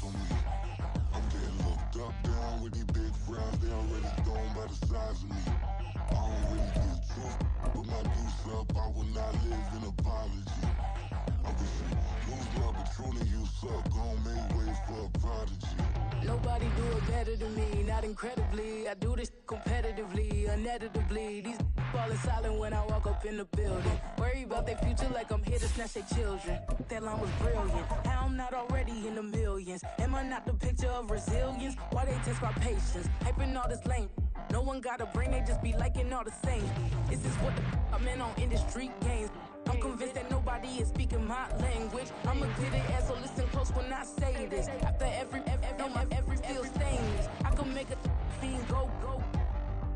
on me. I'm getting looked up, down with these big frowns. They already thrown by the size of me. I don't really get truth, but my deuce up. I will not live in apology. Obviously, lose love, but truly you suck. Gon' make way for a prodigy. Nobody do it better than me, not incredibly. I do this competitively, uneditably. These falling silent when I walk up in the building. Worry about their future like I'm here to snatch their children. That line was brilliant. How I'm not already in the millions? Am I not the picture of resilience? Why they test my patience? Hyping all this lame. No one got a brain, they just be liking all the same. This is what the I'm in on industry games. I'm convinced that nobody is speaking my language. I'm a good ass, so listen close when I say this. After every feel stainless. I can make a fiend go.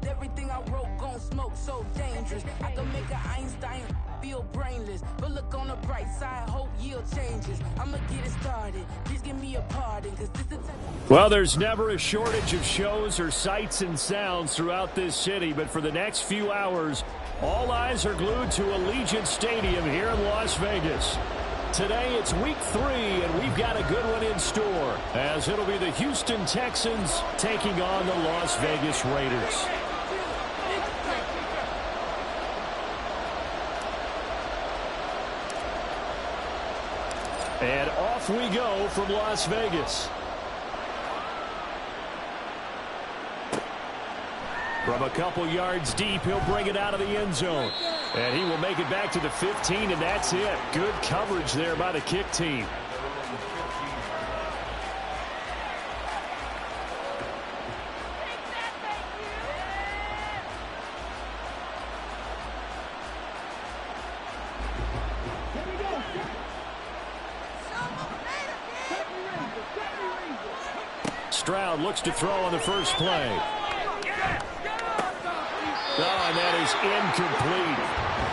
Everything I wrote gon' smoke so dangerous. I can make an Einstein feel brainless. But look on the bright side, hope yield changes. I'ma get it started. Please give me a pardon, cause this is Well, there's never a shortage of shows or sights and sounds throughout this city, but for the next few hours, all eyes are glued to Allegiant Stadium here in Las Vegas. Today it's week 3, and we've got a good one in store, as it'll be the Houston Texans taking on the Las Vegas Raiders. And off we go from Las Vegas. From a couple yards deep, he'll bring it out of the end zone. And he will make it back to the 15, and that's it. Good coverage there by the kick team. Stroud looks to throw on the first play. Oh, and that is incomplete.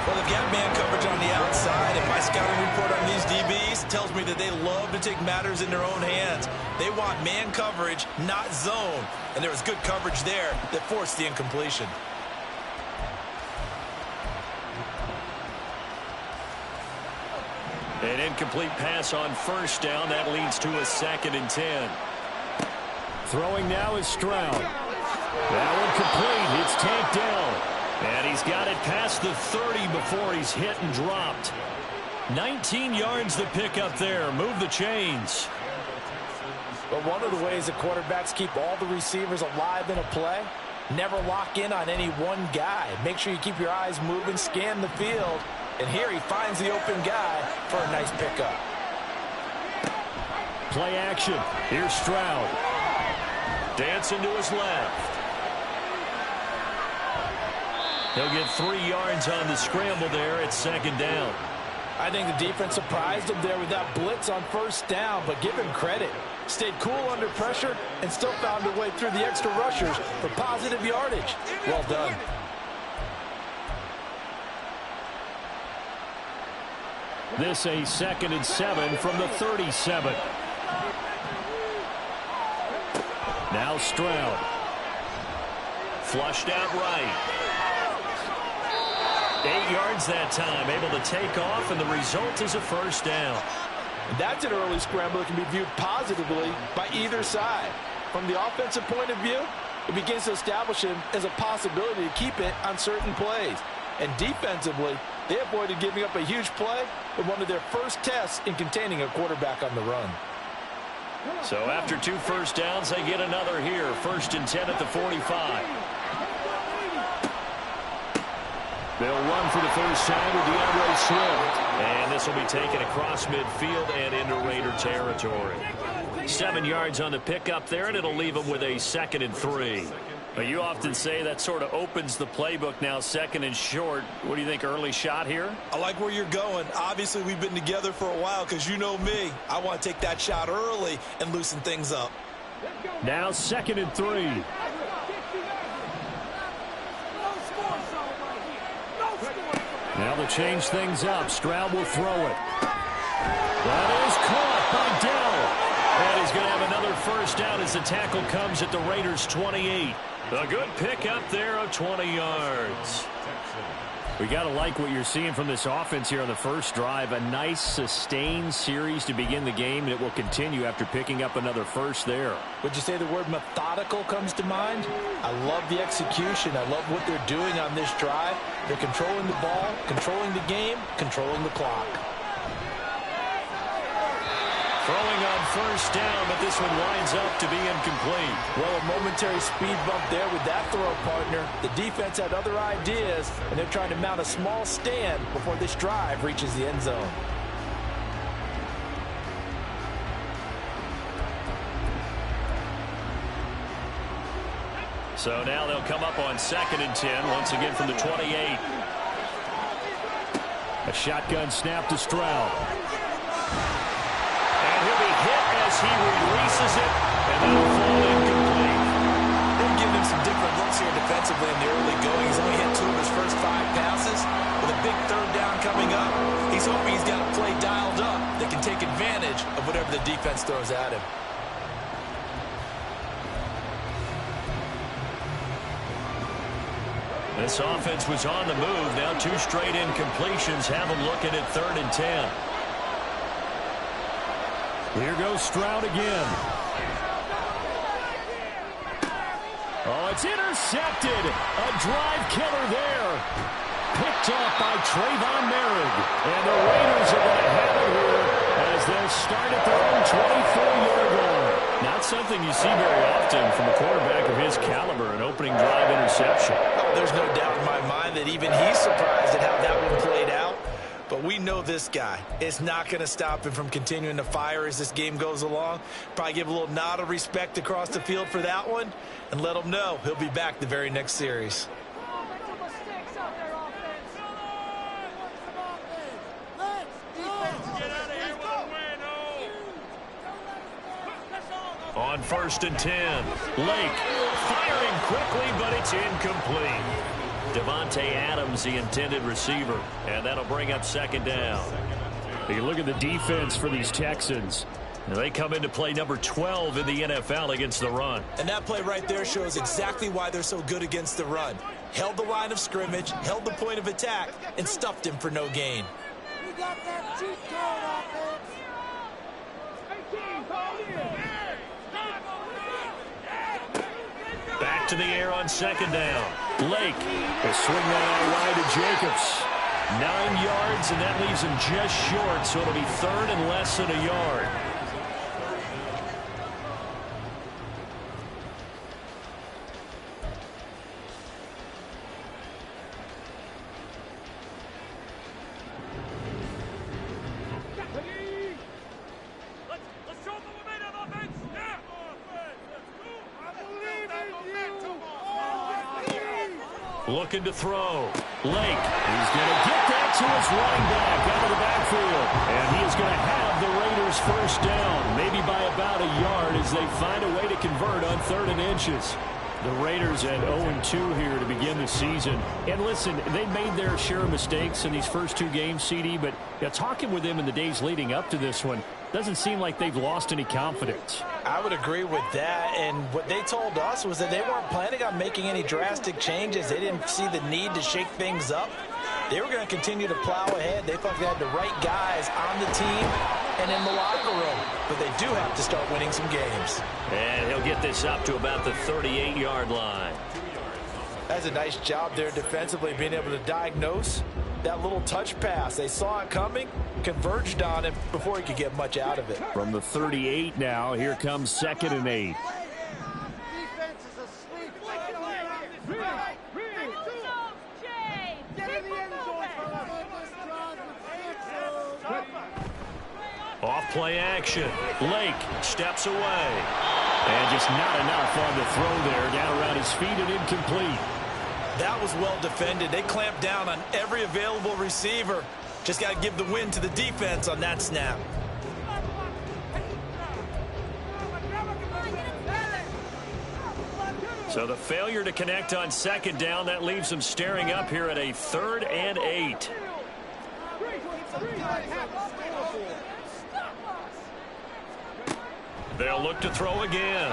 Well, they've got man coverage on the outside, and my scouting report on these DBs tells me that they love to take matters in their own hands. They want man coverage, not zone. And there was good coverage there that forced the incompletion. An incomplete pass on first down. That leads to a 2nd and 10. Throwing now is Stroud. That one complete. It's tanked down. And he's got it past the 30 before he's hit and dropped. 19 yards to pick up there. Move the chains. But one of the ways that quarterbacks keep all the receivers alive in a play, never lock in on any one guy. Make sure you keep your eyes moving, scan the field. And here he finds the open guy for a nice pickup. Play action. Here's Stroud. Dancing to his left. He'll get 3 yards on the scramble there at 2nd down. I think the defense surprised him there with that blitz on first down, but give him credit. Stayed cool under pressure and still found a way through the extra rushers for positive yardage. Well done. This a 2nd and 7 from the 37. Now Stroud. Flushed out right. 8 yards that time, able to take off, and the result is a first down. That's an early scramble that can be viewed positively by either side. From the offensive point of view, it begins to establish him as a possibility to keep it on certain plays. And defensively, they avoided giving up a huge play in one of their first tests in containing a quarterback on the run. So after 2 first downs, they get another here. 1st and 10 at the 45. They'll run for the first time with DeAndre Swift. And this will be taken across midfield and into Raider territory. 7 yards on the pickup there, and it'll leave them with a 2nd and 3. But you often say that sort of opens the playbook now, 2nd and short. What do you think, early shot here? I like where you're going. Obviously, we've been together for a while because you know me. I want to take that shot early and loosen things up. Now 2nd and 3. Now to change things up, Stroud will throw it. That is caught by Dell. And he's going to have another first down as the tackle comes at the Raiders' 28. A good pickup there of 20 yards. We got to like what you're seeing from this offense here on the first drive. A nice, sustained series to begin the game, and it will continue after picking up another first there. Would you say the word methodical comes to mind? I love the execution. I love what they're doing on this drive. They're controlling the ball, controlling the game, controlling the clock. Throwing on first down, but this one winds up to be incomplete. Well, a momentary speed bump there with that throw, partner. The defense had other ideas, and they're trying to mount a small stand before this drive reaches the end zone. So now they'll come up on 2nd and 10, once again from the 28. A shotgun snap to Stroud. And he'll be hit as he releases it, and that'll fall incomplete. They'll give him some different looks here defensively in the early going. He's only hit 2 of his first 5 passes. With a big 3rd down coming up, he's hoping he's got a play dialed up that can take advantage of whatever the defense throws at him. This offense was on the move. Now 2 straight incompletions have them looking at 3rd and 10. Here goes Stroud again. Oh, it's intercepted. A drive killer there. Picked up by Trayvon Merrick. And the Raiders are going to have it here as they'll start at their own 24-yard line. Not something you see very often from a quarterback of his caliber, an opening drive interception. Oh, there's no doubt in my mind that even he's surprised at how that one played out. But we know this guy. It's not going to stop him from continuing to fire as this game goes along. Probably give a little nod of respect across the field for that one and let him know he'll be back the very next series. On 1st and 10, Lake firing quickly, but it's incomplete. Devontae Adams, the intended receiver, and that'll bring up 2nd down. You look at the defense for these Texans. They come into play number 12 in the NFL against the run. And that play right there shows exactly why they're so good against the run. Held the line of scrimmage, held the point of attack, and stuffed him for no gain. We got that cheat code offense. Back to the air on 2nd down. Lake will swing that out wide to Jacobs. 9 yards, and that leaves him just short, so it'll be 3rd and less than a yard. Looking to throw. Lake, he's going to get that to his running back out of the backfield. And he is going to have the Raiders 1st down, maybe by about a yard as they find a way to convert on 3rd and inches. The Raiders at 0-2 here to begin the season. And listen, they made their share of mistakes in these first 2 games, CD, but talking with them in the days leading up to this one, doesn't seem like they've lost any confidence. I would agree with that, and what they told us was that they weren't planning on making any drastic changes. They didn't see the need to shake things up. They were going to continue to plow ahead. They felt they had the right guys on the team and in the locker room, but they do have to start winning some games. And he'll get this up to about the 38-yard line. That's a nice job there defensively, being able to diagnose that little touch pass. They saw it coming, converged on him before he could get much out of it. From the 38 now, here comes 2nd and 8. Defense is asleep. Off play action. Lake steps away. And just not enough on the throw there. Down around his feet and incomplete. That was well defended. They clamped down on every available receiver. Just got to give the win to the defense on that snap. So the failure to connect on 2nd down, that leaves them staring up here at a 3rd and 8. They'll look to throw again.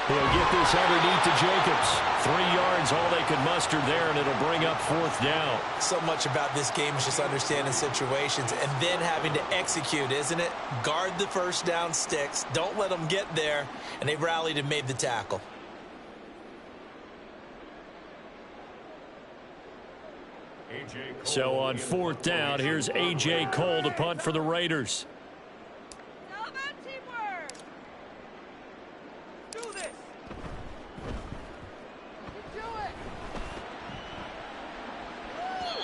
He'll get this underneath to Jacobs. 3 yards yards, all they could muster there, and it'll bring up 4th down. So much about this game is just understanding situations and then having to execute, isn't it? Guard the first down sticks. Don't let them get there. And they rallied and made the tackle. So on 4th down, here's A.J. Cole to punt for the Raiders.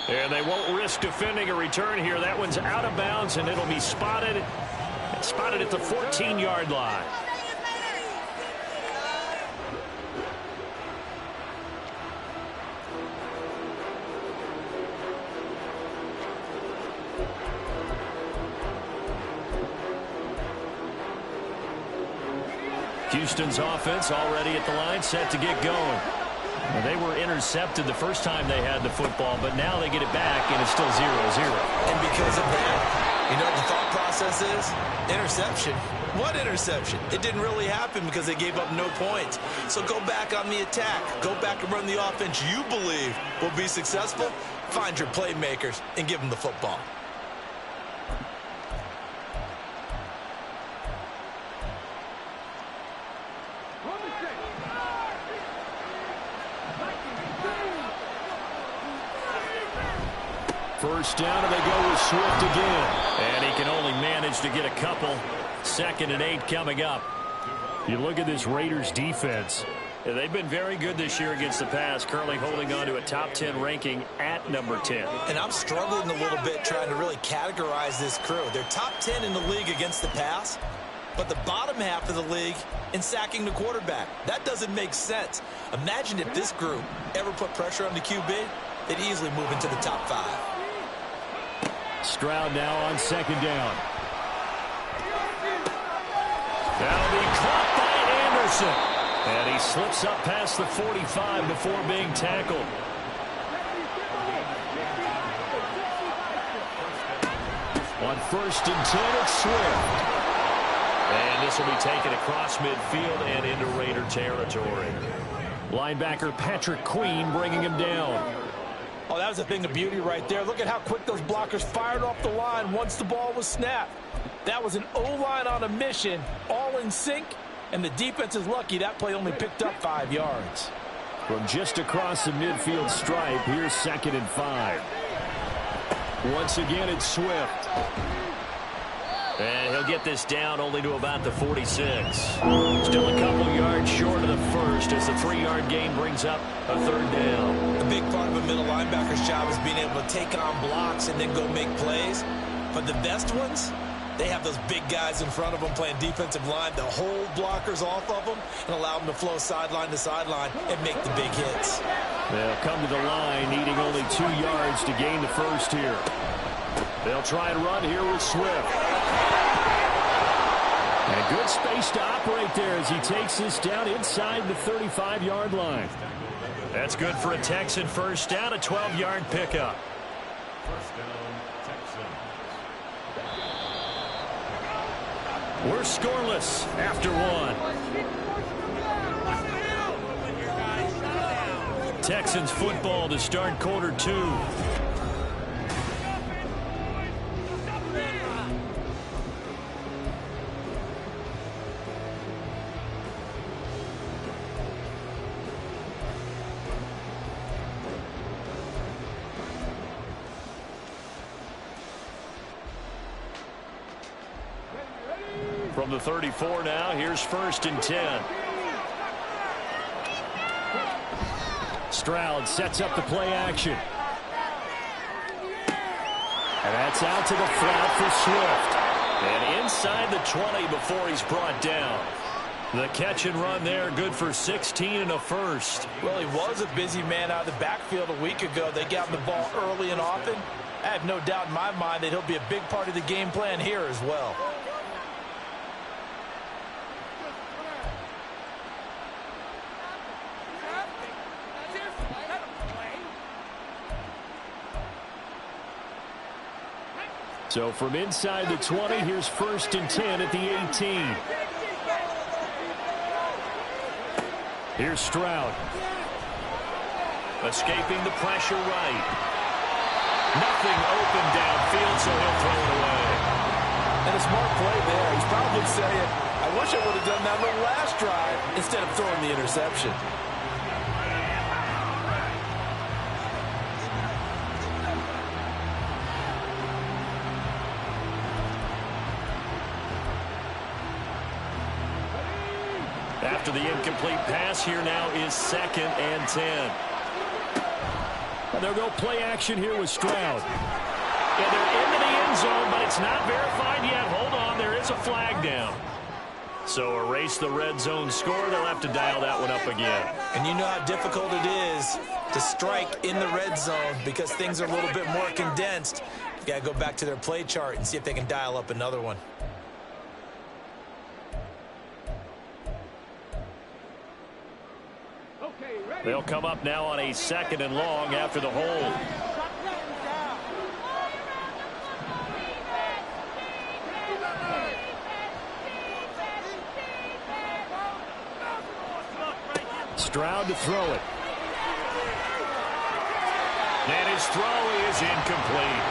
And they won't risk defending a return here. That one's out of bounds, and it'll be spotted at the 14-yard line. Houston's offense already at the line, set to get going. Well, they were intercepted the first time they had the football, but now they get it back, and it's still 0-0. And because of that, you know what the thought process is? Interception. What interception? It didn't really happen because they gave up no points. So go back on the attack. Go back and run the offense you believe will be successful. Find your playmakers and give them the football. First down, and they go with Swift again. And he can only manage to get a couple. 2nd and 8 coming up. You look at this Raiders defense. They've been very good this year against the pass, currently holding on to a top 10 ranking at number 10. And I'm struggling a little bit trying to really categorize this crew. They're top 10 in the league against the pass, but the bottom half of the league in sacking the quarterback. That doesn't make sense. Imagine if this group ever put pressure on the QB, they'd easily move into the top 5. Stroud now on 2nd down. That'll be caught by Anderson. And he slips up past the 45 before being tackled. On 1st and 10, it's Swift. And this will be taken across midfield and into Raider territory. Linebacker Patrick Queen bringing him down. Oh, that was a thing of beauty right there. Look at how quick those blockers fired off the line once the ball was snapped. That was an O-line on a mission, all in sync, and the defense is lucky that play only picked up 5 yards. From just across the midfield stripe, here's 2nd and 5. Once again, it's Swift. And he'll get this down only to about the 46. Still a couple yards short of the first as the 3-yard gain brings up a 3rd down. A big part of a middle linebacker's job is being able to take on blocks and then go make plays. But the best ones, they have those big guys in front of them playing defensive line that hold blockers off of them and allow them to flow sideline to sideline and make the big hits. They'll come to the line needing only 2 yards to gain the first here. They'll try and run here with Swift. And a good space to operate there as he takes this down inside the 35-yard line. That's good for a Texan first down, a 12-yard pickup. First down, Texans. We're scoreless after 1. Texans football to start quarter 2. From the 34 now, here's 1st and 10. Stroud sets up the play action. And that's out to the flat for Swift. And inside the 20 before he's brought down. The catch and run there, good for 16 and a first. Well, he was a busy man out of the backfield a week ago. They got him the ball early and often. I have no doubt in my mind that he'll be a big part of the game plan here as well. So from inside the 20, here's 1st and 10 at the 18. Here's Stroud. Escaping the pressure right. Nothing open downfield, so he'll throw it away. And a smart play there. He's probably saying, I wish I would have done that on the last drive instead of throwing the interception. After the incomplete pass, here now is 2nd and 10. And they'll go play action here with Stroud. Yeah, they're into the end zone, but it's not verified yet. Hold on, there is a flag down. So erase the red zone score. They'll have to dial that one up again. And you know how difficult it is to strike in the red zone because things are a little bit more condensed. You got to go back to their play chart and see if they can dial up another one. They'll come up now on a 2nd and long after the hold. Stroud to throw it. And his throw is incomplete.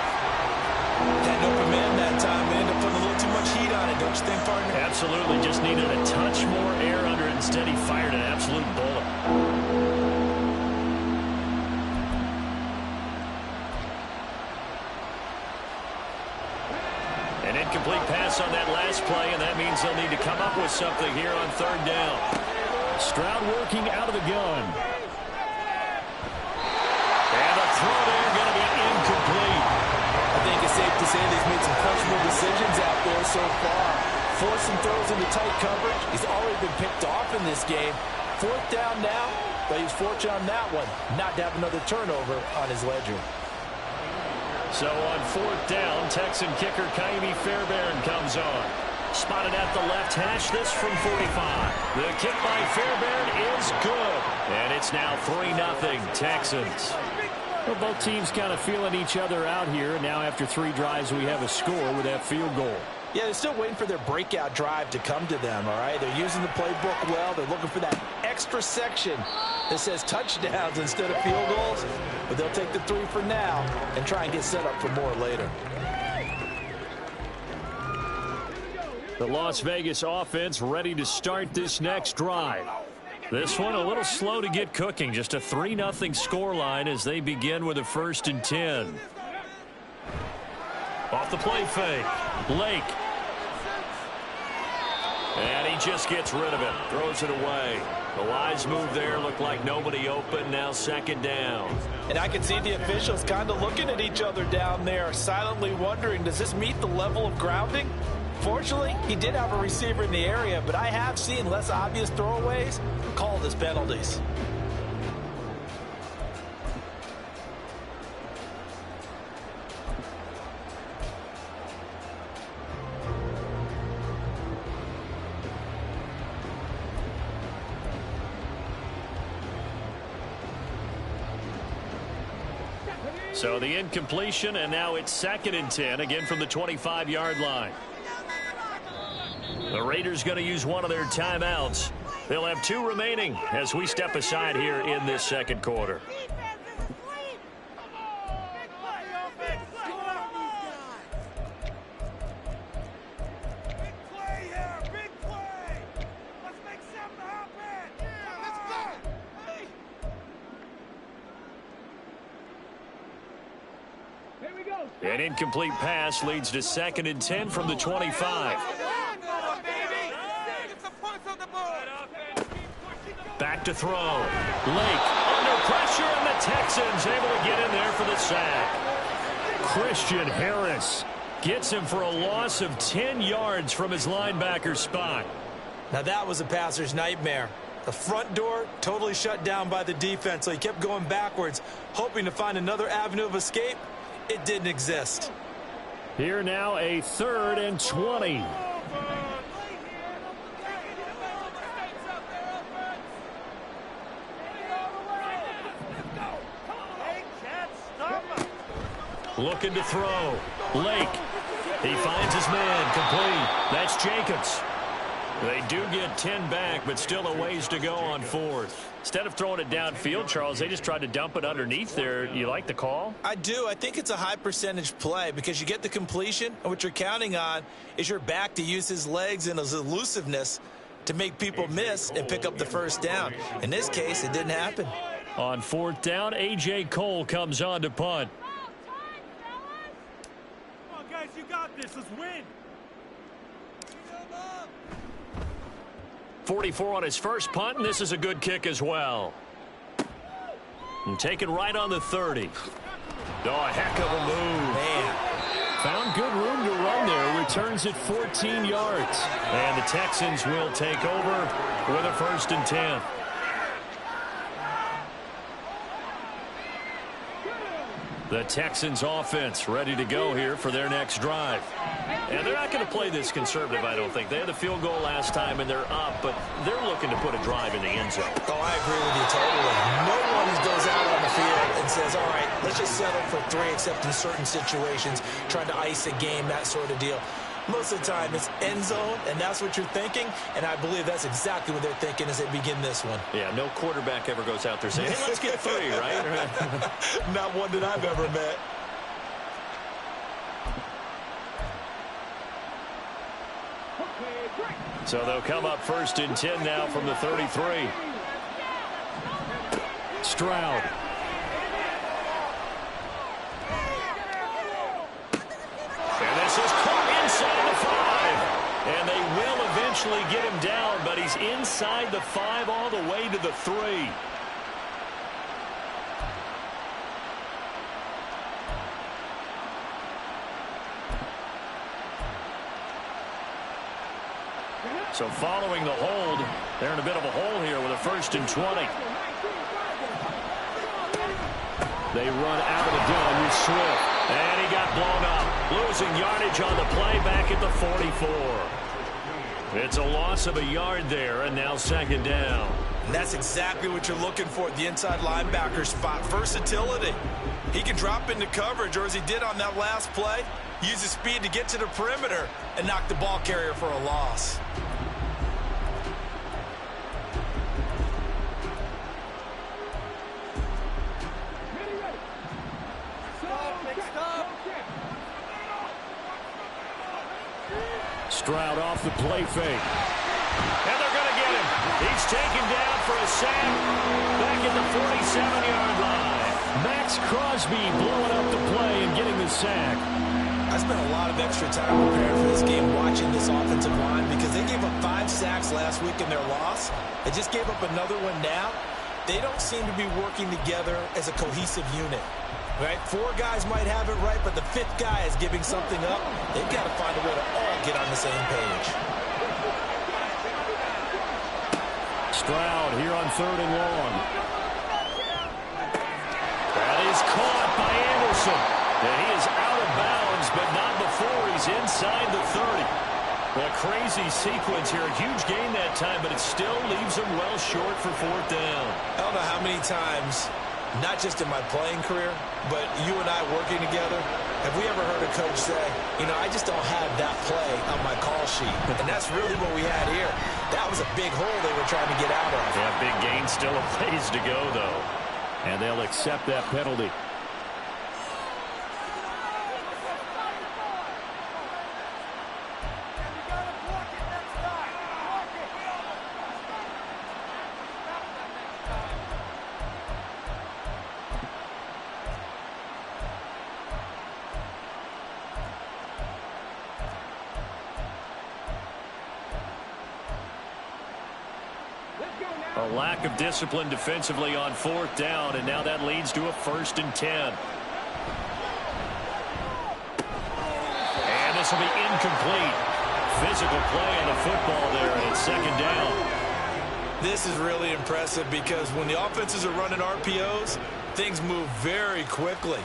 Had an open man that time, but ended up putting a little too much heat on it, don't you think, partner? Absolutely. Just needed a touch more air under it. Instead, he fired an absolute bullet. An incomplete pass on that last play, and that means they'll need to come up with something here on 3rd down. Stroud working out of the gun. And the throw there going to be incomplete. I think it's safe to say they've made some questionable decisions out there so far. Forcing throws into tight coverage. He's already been picked off in this game. 4th down now, but he's fortunate on that one not to have another turnover on his ledger. So on 4th down, Texan kicker Kaimi Fairbairn comes on. Spotted at the left hash, this from 45. The kick by Fairbairn is good. And it's now 3-0 Texans. Well, both teams kind of feeling each other out here. Now after 3 drives, we have a score with that field goal. Yeah, they're still waiting for their breakout drive to come to them, all right? They're using the playbook well. They're looking for that extra section that says touchdowns instead of field goals. But they'll take the 3 for now and try and get set up for more later. The Las Vegas offense ready to start this next drive. This one a little slow to get cooking. Just a 3-0 scoreline as they begin with a 1st and 10. Off the play fake. Lake. And he just gets rid of it. Throws it away. The wise move there. Looked like nobody open. Now 2nd down. And I can see the officials kind of looking at each other down there, silently wondering, does this meet the level of grounding? Fortunately, he did have a receiver in the area, but I have seen less obvious throwaways called as penalties. So the incompletion, and now it's 2nd and 10, again from the 25-yard line. The Raiders going to use one of their timeouts. They'll have 2 remaining as we step aside here in this 2nd quarter. An incomplete pass leads to 2nd and 10 from the 25. Back to throw. Lake under pressure, and the Texans able to get in there for the sack. Christian Harris gets him for a loss of 10 yards from his linebacker spot. Now that was a passer's nightmare. The front door totally shut down by the defense, so he kept going backwards, hoping to find another avenue of escape. It didn't exist. Here now a 3rd and 20. Looking to throw. Lake. He finds his man. Complete. That's Jacobs. They do get 10 back, but still a ways to go on fourth. Instead of throwing it downfield, Charles, they just tried to dump it underneath there. You like the call? I do. I think it's a high percentage play because you get the completion, and what you're counting on is your back to use his legs and his elusiveness to make people miss and pick up the first down. In this case, it didn't happen. On fourth down, A.J. Cole comes on to punt. Come on, guys, you got this. Let's win. 44 on his first punt, and this is a good kick as well. And taken right on the 30. Oh, a heck of a move. Man. Found good room to run there. Returns at 14 yards. And the Texans will take over with a 1st and 10. The Texans offense ready to go here for their next drive. And they're not going to play this conservative, I don't think. They had the field goal last time, and they're up, but they're looking to put a drive in the end zone. Oh, I agree with you totally. No one goes out on the field and says, all right, let's just settle for 3, except in certain situations, trying to ice a game, that sort of deal. Most of the time, it's end zone, and that's what you're thinking, and I believe that's exactly what they're thinking as they begin this one. Yeah, no quarterback ever goes out there saying, hey, let's get 3, right? Not one that I've ever met. So they'll come up 1st and 10 now from the 33. Stroud. And this is caught inside the 5. And they will eventually get him down, but he's inside the 5 all the way to the 3. So following the hold, they're in a bit of a hole here with a 1st and 20. They run out of the gun with Swift. And he got blown up. Losing yardage on the play back at the 44. It's a loss of a yard there, and now 2nd down. And that's exactly what you're looking for at the inside linebacker spot. Versatility. He can drop into coverage, or as he did on that last play, use his speed to get to the perimeter and knock the ball carrier for a loss. Stroud off the play fake. And they're going to get him. He's taken down for a sack back at the 47-yard line. Max Crosby blowing up the play and getting the sack. I spent a lot of extra time preparing for this game watching this offensive line because they gave up 5 sacks last week in their loss. They just gave up another one now. They don't seem to be working together as a cohesive unit. Right? 4 guys might have it right, but the 5th guy is giving something up. They've got to find a way to all get on the same page. Stroud here on 3rd and long. That is caught by Anderson. And he is out of bounds, but not before he's inside the 30. A crazy sequence here. A huge gain that time, but it still leaves him well short for 4th down. I don't know how many times, not just in my playing career, but you and I working together, have we ever heard a coach say, you know, I just don't have that play on my call sheet. And that's really what we had here. That was a big hole they were trying to get out of. Yeah, big gain, still a ways to go, though. And they'll accept that penalty. A lack of discipline defensively on 4th down, and now that leads to a 1st and 10. And this will be incomplete. Physical play on the football there, and it's 2nd down. This is really impressive because when the offenses are running RPOs, things move very quickly.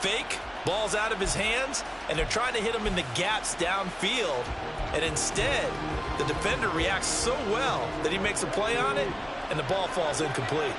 Fake, ball's out of his hands, and they're trying to hit him in the gaps downfield. And instead, the defender reacts so well that he makes a play on it, and the ball falls incomplete.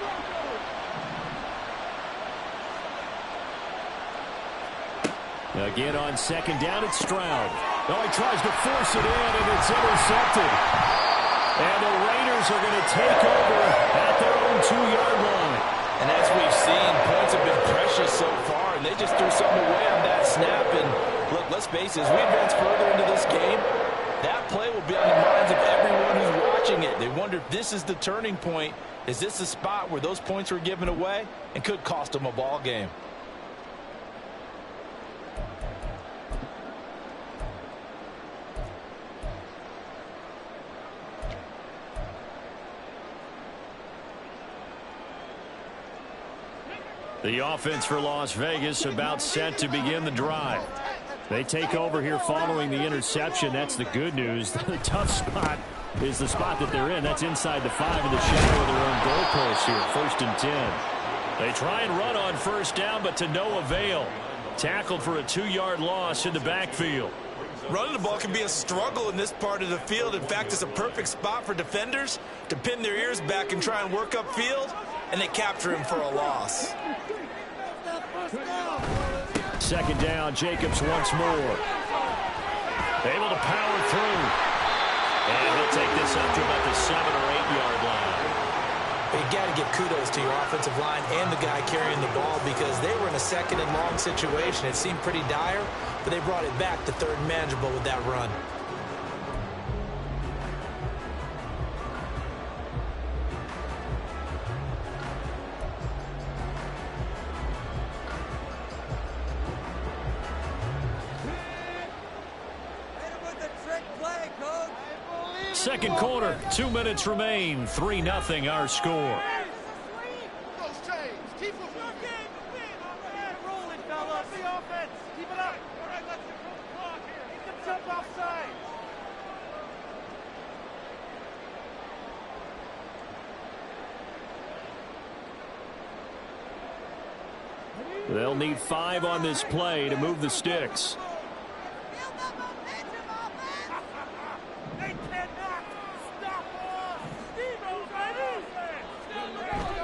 Again on 2nd down, it's Stroud. Oh, he tries to force it in, and it's intercepted. And the Raiders are going to take over at their own 2-yard line. And as we've seen, points have been precious so far, and they just threw something away on that snap. And look, let's face it, as we advance further into this game, that play will be on the minds of everyone who's watching it. They wonder if this is the turning point. Is this the spot where those points were given away and could cost them a ball game? The offense for Las Vegas about set to begin the drive. They take over here following the interception. That's the good news. The tough spot is the spot that they're in. That's inside the 5 in the shadow of their own goalpost here. 1st and 10. They try and run on first down, but to no avail. Tackled for a 2-yard loss in the backfield. Running the ball can be a struggle in this part of the field. In fact, it's a perfect spot for defenders to pin their ears back and try and work upfield, and they capture him for a loss. 2nd down, Jacobs once more. Able to power through. And he'll take this up to about the 7 or 8-yard line. You got to give kudos to your offensive line and the guy carrying the ball, because they were in a 2nd and long situation. It seemed pretty dire, but they brought it back to 3rd and manageable with that run. Second quarter, 2 minutes remain. 3-0 our score. They'll need 5 on this play to move the sticks.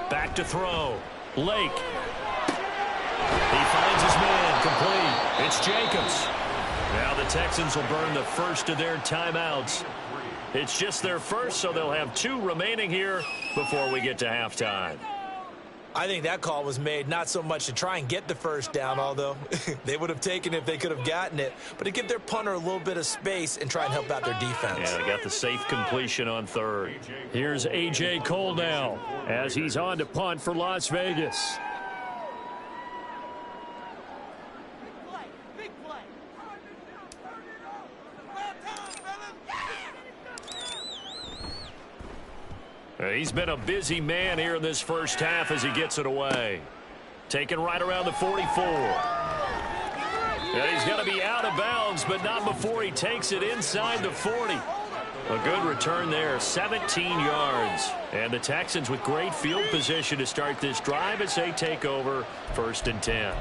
Back to throw. Lake. He finds his man. Complete. It's Jacobs. Now the Texans will burn the first of their timeouts. It's just their first, so they'll have 2 remaining here before we get to halftime. I think that call was made not so much to try and get the first down, although they would have taken it if they could have gotten it, but to give their punter a little bit of space and try and help out their defense. Yeah, they got the safe completion on 3rd. Here's A.J. Cole now as he's on to punt for Las Vegas. He's been a busy man here in this first half as he gets it away. Taken right around the 44. And he's going to be out of bounds, but not before he takes it inside the 40. A good return there, 17 yards. And the Texans with great field position to start this drive as they take over 1st and 10.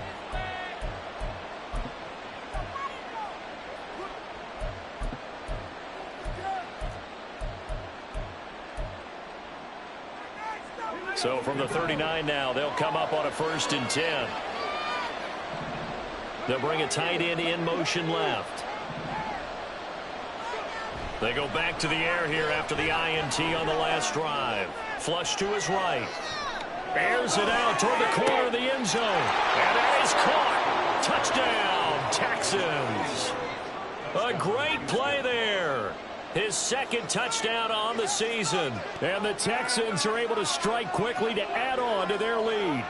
So from the 39 now, they'll come up on a 1st and 10. They'll bring a tight end in motion left. They go back to the air here after the INT on the last drive. Flush to his right. Airs it out toward the corner of the end zone. And that is caught. Touchdown, Texans. A great play there. His 2nd touchdown on the season. And the Texans are able to strike quickly to add on to their lead.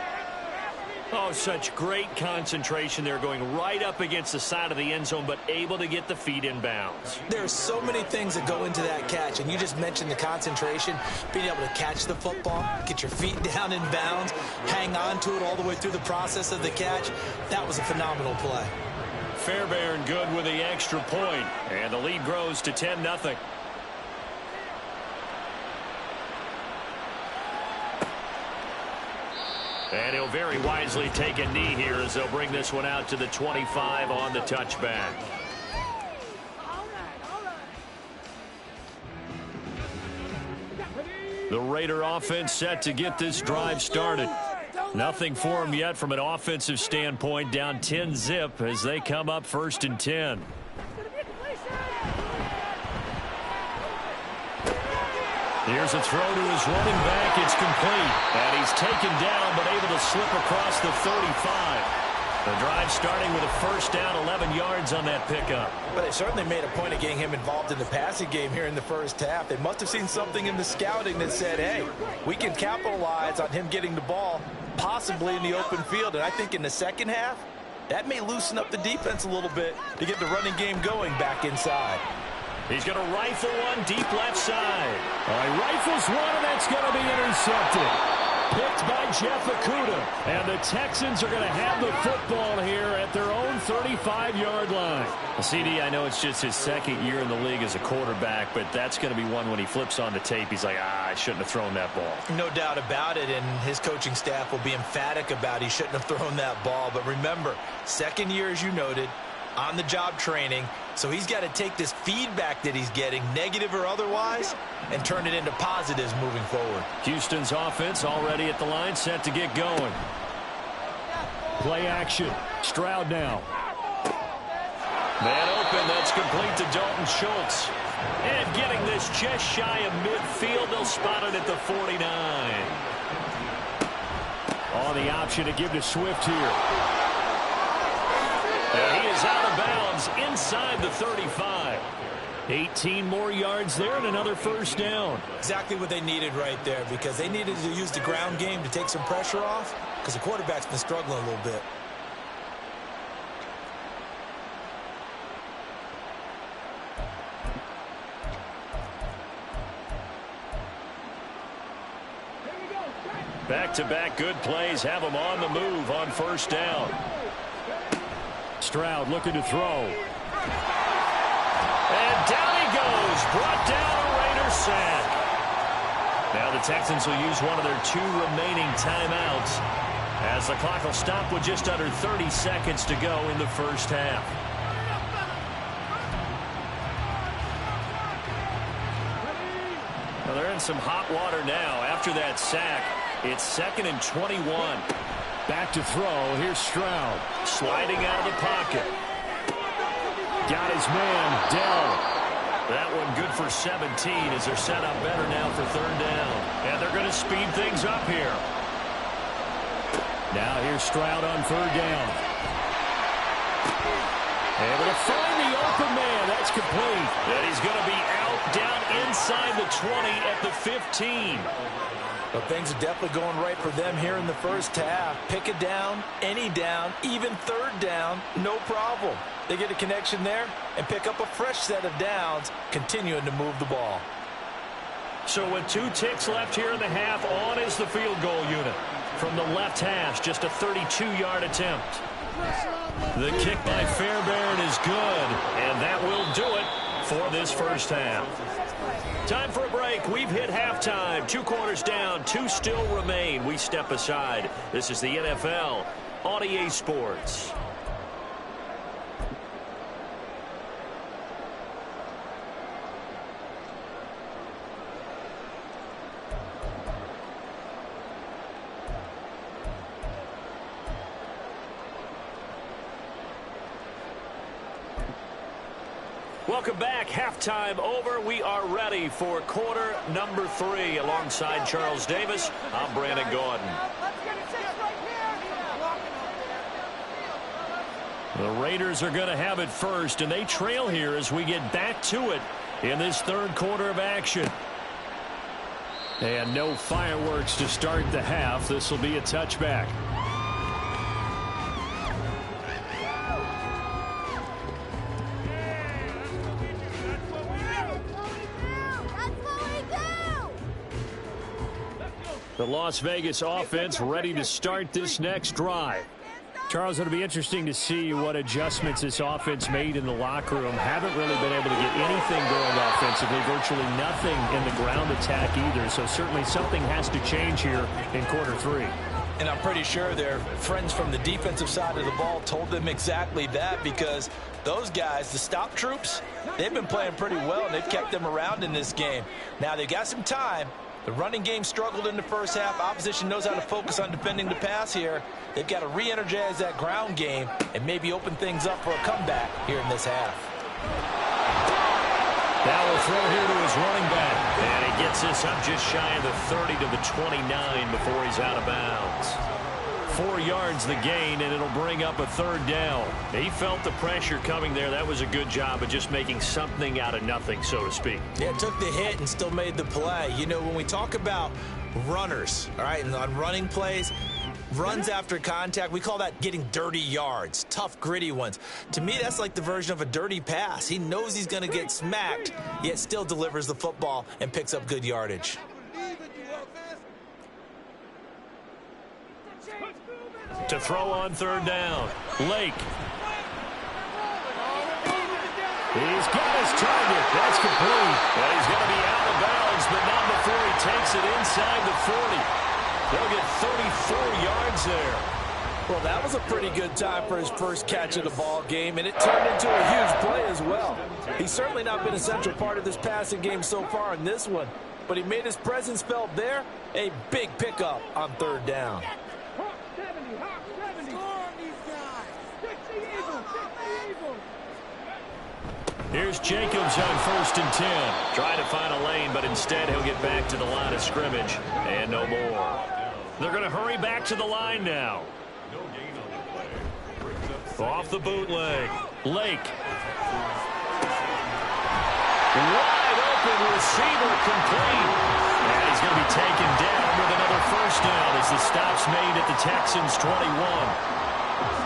Oh, such great concentration there, going right up against the side of the end zone, but able to get the feet in bounds. There's so many things that go into that catch, and you just mentioned the concentration, being able to catch the football, get your feet down in bounds, hang on to it all the way through the process of the catch. That was a phenomenal play. Fairbairn good with the extra point, and the lead grows to 10-0. And he'll very wisely take a knee here as they'll bring this one out to the 25 on the touchback. The Raider offense set to get this drive started. Nothing for them yet from an offensive standpoint, down 10-zip as they come up 1st and 10. Here's a throw to his running back. It's complete. And he's taken down, but able to slip across the 35. The drive starting with a first down, 11 yards on that pickup. But they certainly made a point of getting him involved in the passing game here in the first half. They must have seen something in the scouting that said, hey, we can capitalize on him getting the ball, possibly in the open field. And I think in the second half, that may loosen up the defense a little bit to get the running game going back inside. He's going to rifle one deep left side. He rifles one, and that's going to be intercepted. Picked by Jeff Okudah. And the Texans are going to have the football here at their own 35-yard line. Well, CD, I know it's just his second year in the league as a quarterback, but that's going to be one when he flips on the tape. He's like, I shouldn't have thrown that ball. No doubt about it, and his coaching staff will be emphatic about he shouldn't have thrown that ball. But remember, second year, as you noted, on-the-job training, so he's got to take this feedback that he's getting, negative or otherwise, and turn it into positives moving forward. Houston's offense already at the line, set to get going. Play action. Stroud now. Man open, that's complete to Dalton Schultz. And getting this just shy of midfield, they'll spot it at the 49. On the option to give to Swift here. And he is out of bounds inside the 35. 18 more yards there and another first down. Exactly what they needed right there, because they needed to use the ground game to take some pressure off, because the quarterback's been struggling a little bit. Back-to-back good plays have them on the move on first down. Stroud looking to throw. And down he goes. Brought down a Raider sack. Now the Texans will use one of their 2 remaining timeouts as the clock will stop with just under 30 seconds to go in the first half. Well, they're in some hot water now. After that sack, it's 2nd and 21. Back to throw. Here's Stroud. Sliding out of the pocket. Got his man, Dell. That one good for 17 as they're set up better now for third down. And they're going to speed things up here. Now here's Stroud on third down. Able to find the open man. That's complete. And he's going to be out down inside the 20 at the 15. But things are definitely going right for them here in the first half. Pick it down, any down, even third down, no problem. They get a connection there and pick up a fresh set of downs, continuing to move the ball. So with 2 ticks left here in the half, on is the field goal unit. From the left hash, just a 32-yard attempt. The kick by Fairbairn is good, and that will do it for this first half. Time for a break. We've hit halftime. 2 quarters down, 2 still remain. We step aside. This is the NFL on EA Sports. Welcome back. Halftime over. We are ready for quarter number 3. Alongside Charles Davis, I'm Brandon Gordon. The Raiders are going to have it first, and they trail here as we get back to it in this third quarter of action. And no fireworks to start the half. This will be a touchback. The Las Vegas offense ready to start this next drive. Charles, it'll be interesting to see what adjustments this offense made in the locker room. Haven't really been able to get anything going offensively, virtually nothing in the ground attack either. So certainly something has to change here in quarter 3. And I'm pretty sure their friends from the defensive side of the ball told them exactly that, because those guys, the stop troops, they've been playing pretty well, and they've kept them around in this game. Now, they've got some time. The running game struggled in the first half. Opposition knows how to focus on defending the pass here. They've got to re-energize that ground game and maybe open things up for a comeback here in this half. Now will throw here to his running back. And he gets this up just shy of the 30 to the 29 before he's out of bounds. 4 yards the gain, and it'll bring up a third down. He felt the pressure coming there. That was a good job of just making something out of nothing, so to speak. Yeah, took the hit and still made the play. You know, when we talk about runners, all right, and on running plays, runs after contact, we call that getting dirty yards, tough, gritty ones. To me, that's like the version of a dirty pass. He knows he's going to get smacked, yet still delivers the football and picks up good yardage. To throw on third down, Lake. He's got his target. That's complete. And he's going to be out of bounds, but not before he takes it inside the 40. They'll get 34 yards there. Well, that was a pretty good time for his first catch of the ball game, and it turned into a huge play as well. He's certainly not been a central part of this passing game so far in this one, but he made his presence felt there. A big pickup on third down. Here's Jacobs on 1st and 10. Trying to find a lane, but instead he'll get back to the line of scrimmage. And no more. They're going to hurry back to the line now. Off the bootleg. Lake. Wide open receiver complete. And he's going to be taken down with another first down as the stop's made at the Texans' 21.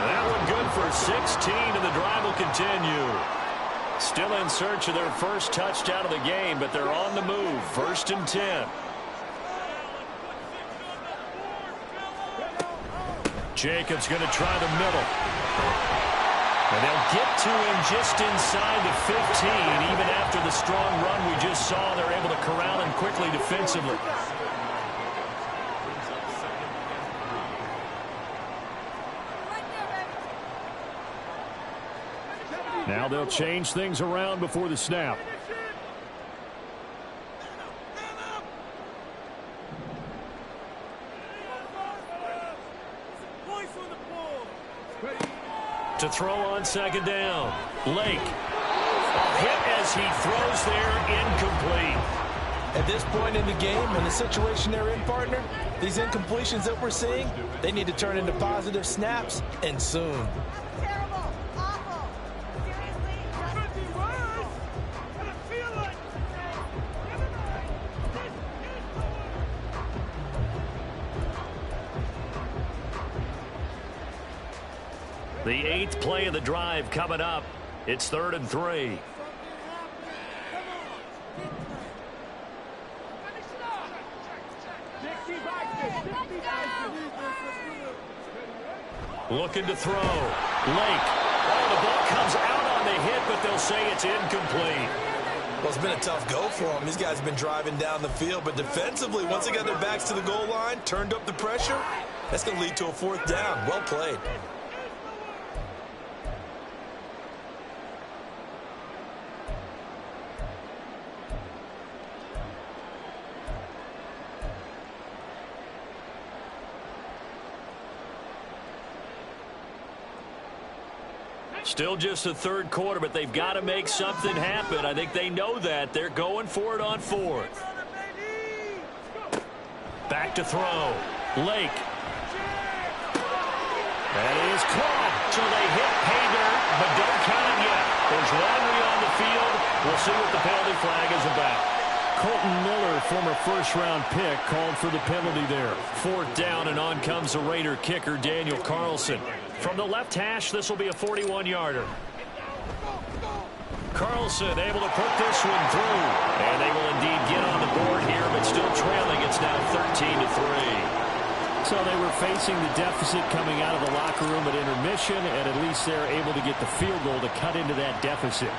That one good for 16, and the drive will continue. Still in search of their first touchdown of the game, but they're on the move. 1st and 10. Jacobs going to try the middle. And they'll get to him just inside the 15. Even after the strong run we just saw, they're able to corral him quickly defensively. Now they'll change things around before the snap. To throw on 2nd down. Lake. A hit as he throws there, incomplete. At this point in the game, in the situation they're in, partner, these incompletions that we're seeing, they need to turn into positive snaps, and soon. The 8th play of the drive coming up. It's 3rd and 3. Looking to throw. Lake. Oh, the ball comes out on the hit, but they'll say it's incomplete. Well, it's been a tough go for them. These guys have been driving down the field, but defensively, once they got their backs to the goal line, turned up the pressure, that's going to lead to a 4th down. Well played. Still just the 3rd quarter, but they've got to make something happen. I think they know that. They're going for it on 4th. Back to throw. Lake. That is caught. So they hit pay dirt, but don't count it yet. There's Landry on the field. We'll see what the penalty flag is about. Colton Miller, former first-round pick, called for the penalty there. 4th down, and on comes the Raider kicker, Daniel Carlson. From the left hash, this will be a 41-yarder. Carlson able to put this one through. And they will indeed get on the board here, but still trailing. It's now 13-3. So they were facing the deficit coming out of the locker room at intermission, and at least they're able to get the field goal to cut into that deficit.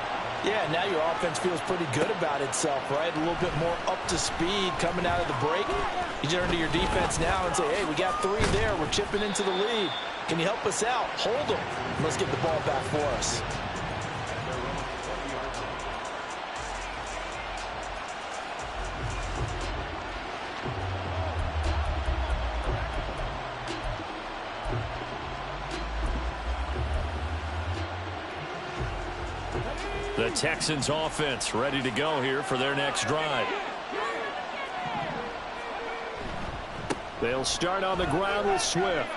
Yeah, now your offense feels pretty good about itself, right? A little bit more up to speed coming out of the break. You turn to your defense now and say, hey, we got 3 there. We're chipping into the lead. Can you help us out? Hold them. Let's get the ball back for us. The Texans offense ready to go here for their next drive. They'll start on the ground with Swift.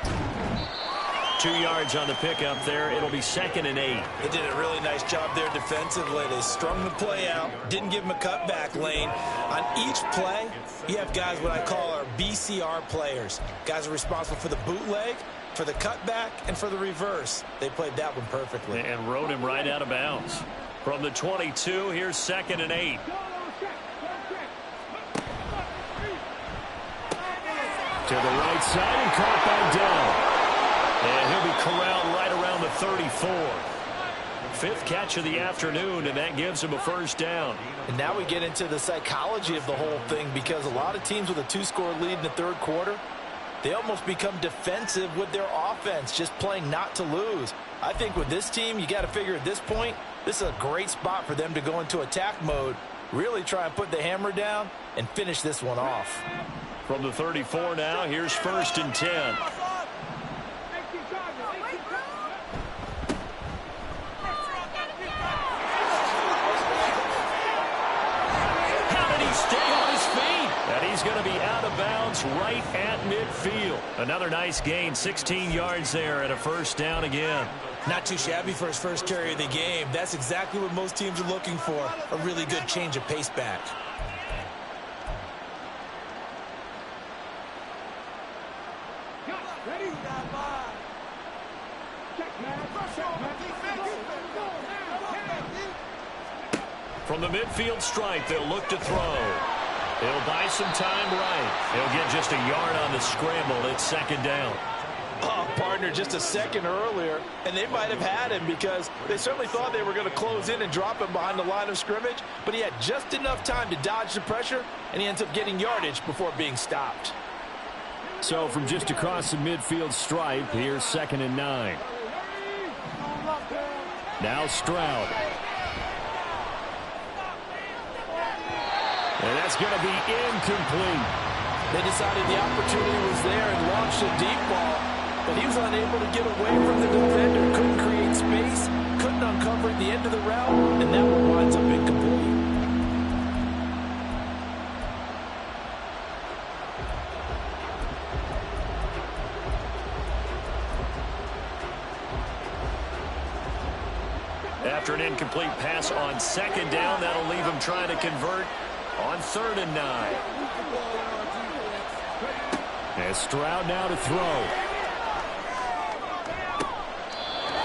2 yards on the pickup there. It'll be 2nd and 8. They did a really nice job there defensively. They strung the play out, didn't give him a cutback lane. On each play, you have guys what I call our BCR players. Guys are responsible for the bootleg, for the cutback, and for the reverse. They played that one perfectly. And rode him right out of bounds. From the 22, here's 2nd and 8. To the right side and caught by Dell. And he'll be corralled right around the 34. 5th catch of the afternoon, and that gives him a first down. And now we get into the psychology of the whole thing, because a lot of teams with a 2-score lead in the 3rd quarter, they almost become defensive with their offense, just playing not to lose. I think with this team, you got to figure at this point, this is a great spot for them to go into attack mode, really try and put the hammer down and finish this one off. From the 34 now, here's 1st and 10. He's going to be out of bounds right at midfield. Another nice gain, 16 yards there and a first down again. Not too shabby for his first carry of the game. That's exactly what most teams are looking for, a really good change of pace back. From the midfield stripe, they'll look to throw. He'll buy some time right. He'll get just a yard on the scramble. It's 2nd down. Oh, partner, just a second earlier, and they might have had him because they certainly thought they were going to close in and drop him behind the line of scrimmage, but he had just enough time to dodge the pressure, and he ends up getting yardage before being stopped. So from just across the midfield stripe, here's 2nd and 9. Now Stroud. And that's going to be incomplete. They decided the opportunity was there and launched a deep ball, but he was unable to get away from the defender, couldn't create space, couldn't uncover at the end of the route, and that one winds up incomplete. After an incomplete pass on 2nd down, that'll leave him trying to convert on 3rd and 9. And Stroud now to throw.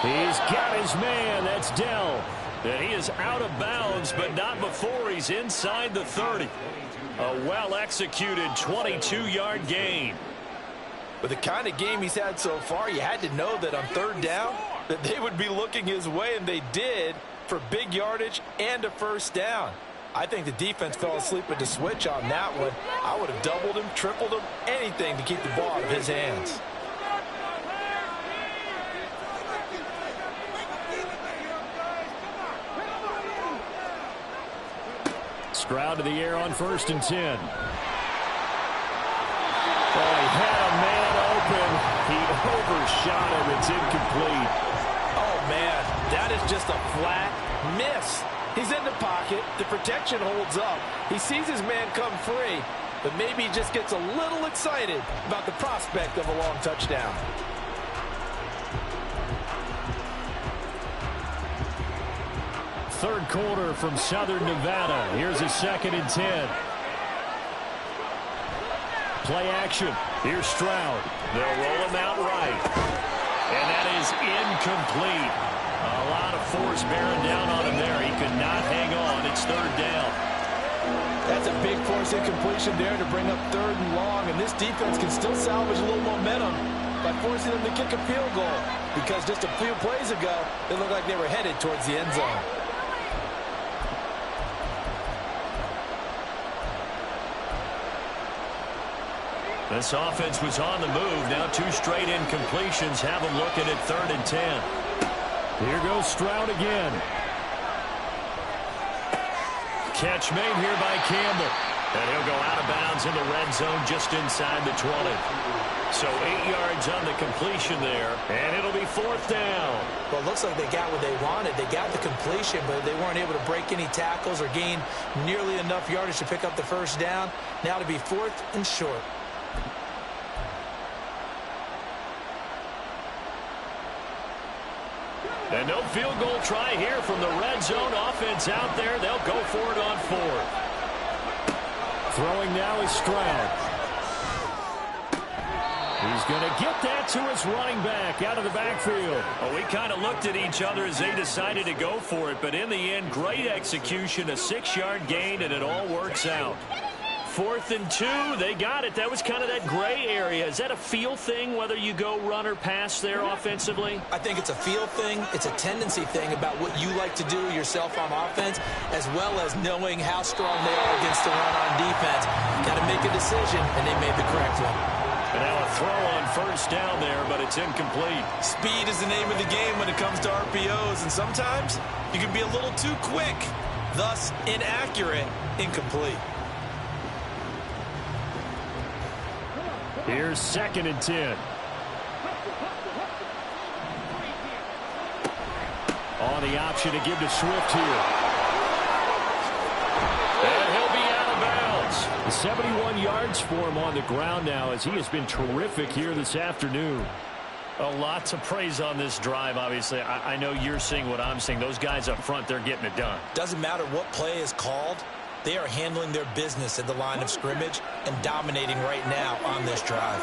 He's got his man. That's Dell. And he is out of bounds, but not before he's inside the 30. A well-executed 22-yard gain. With the kind of game he's had so far, you had to know that on 3rd down that they would be looking his way, and they did, for big yardage and a first down. I think the defense fell asleep with the switch on that one. I would have doubled him, tripled him, anything to keep the ball out of his hands. Stroud to the air on 1st and 10. Oh, he had a man open. He overshot him. It's incomplete. Oh, man, that is just a flat miss. He's in the pocket. The protection holds up. He sees his man come free, but maybe he just gets a little excited about the prospect of a long touchdown. Third quarter from Southern Nevada. Here's a 2nd and 10. Play action. Here's Stroud. They'll roll him out right. And that is incomplete. A lot of force bearing down on him there. He could not hang on. It's 3rd down. That's a big force incompletion there to bring up 3rd and long, and this defense can still salvage a little momentum by forcing them to kick a field goal, because just a few plays ago, it looked like they were headed towards the end zone. This offense was on the move. Now 2 straight incompletions have them looking at 3rd and 10. Here goes Stroud again. Catch made here by Campbell. And he'll go out of bounds in the red zone just inside the 20. So 8 yards on the completion there, and it'll be 4th down. Well, it looks like they got what they wanted. They got the completion, but they weren't able to break any tackles or gain nearly enough yardage to pick up the first down. Now to be 4th and short. And no field goal try here from the red zone. Offense out there. They'll go for it on 4th. Throwing now is Stroud. He's going to get that to his running back out of the backfield. Well, we kind of looked at each other as they decided to go for it, but in the end, great execution, a 6-yard gain, and it all works out. 4th and 2, they got it. That was kind of that gray area. Is that a feel thing, whether you go run or pass there offensively? I think it's a feel thing. It's a tendency thing about what you like to do yourself on offense, as well as knowing how strong they are against the run on defense. Got to make a decision, and they made the correct one. And now a throw on 1st down there, but it's incomplete. Speed is the name of the game when it comes to RPOs, and sometimes you can be a little too quick, thus inaccurate, incomplete. Here's 2nd and 10. On the option to give to Swift here. And he'll be out of bounds. 71 yards for him on the ground now as he has been terrific here this afternoon. A lot to praise on this drive, obviously. I know you're seeing what I'm seeing. Those guys up front, they're getting it done. Doesn't matter what play is called. They are handling their business at the line of scrimmage and dominating right now on this drive.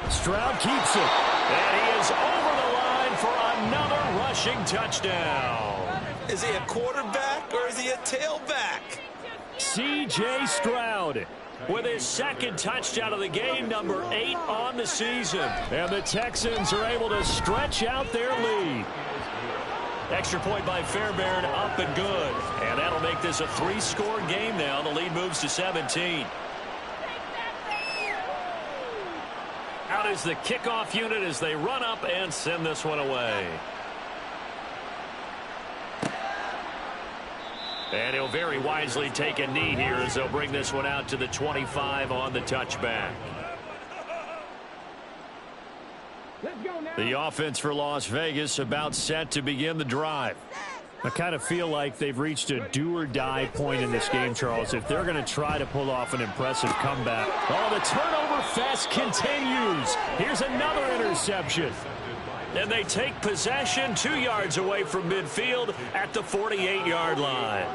Stroud keeps it. And he is over the line for another rushing touchdown. Is he a quarterback or is he a tailback? C.J. Stroud with his 2nd touchdown of the game, number 8 on the season. And the Texans are able to stretch out their lead. Extra point by Fairbairn, up and good. And that'll make this a 3-score game now. The lead moves to 17. Out is the kickoff unit as they run up and send this one away. And he'll very wisely take a knee here as they'll bring this one out to the 25 on the touchback. The offense for Las Vegas about set to begin the drive. I kind of feel like they've reached a do-or-die point in this game, Charles, if they're going to try to pull off an impressive comeback. Oh, the turnover fest continues. Here's another interception. And they take possession 2 yards away from midfield at the 48-yard line.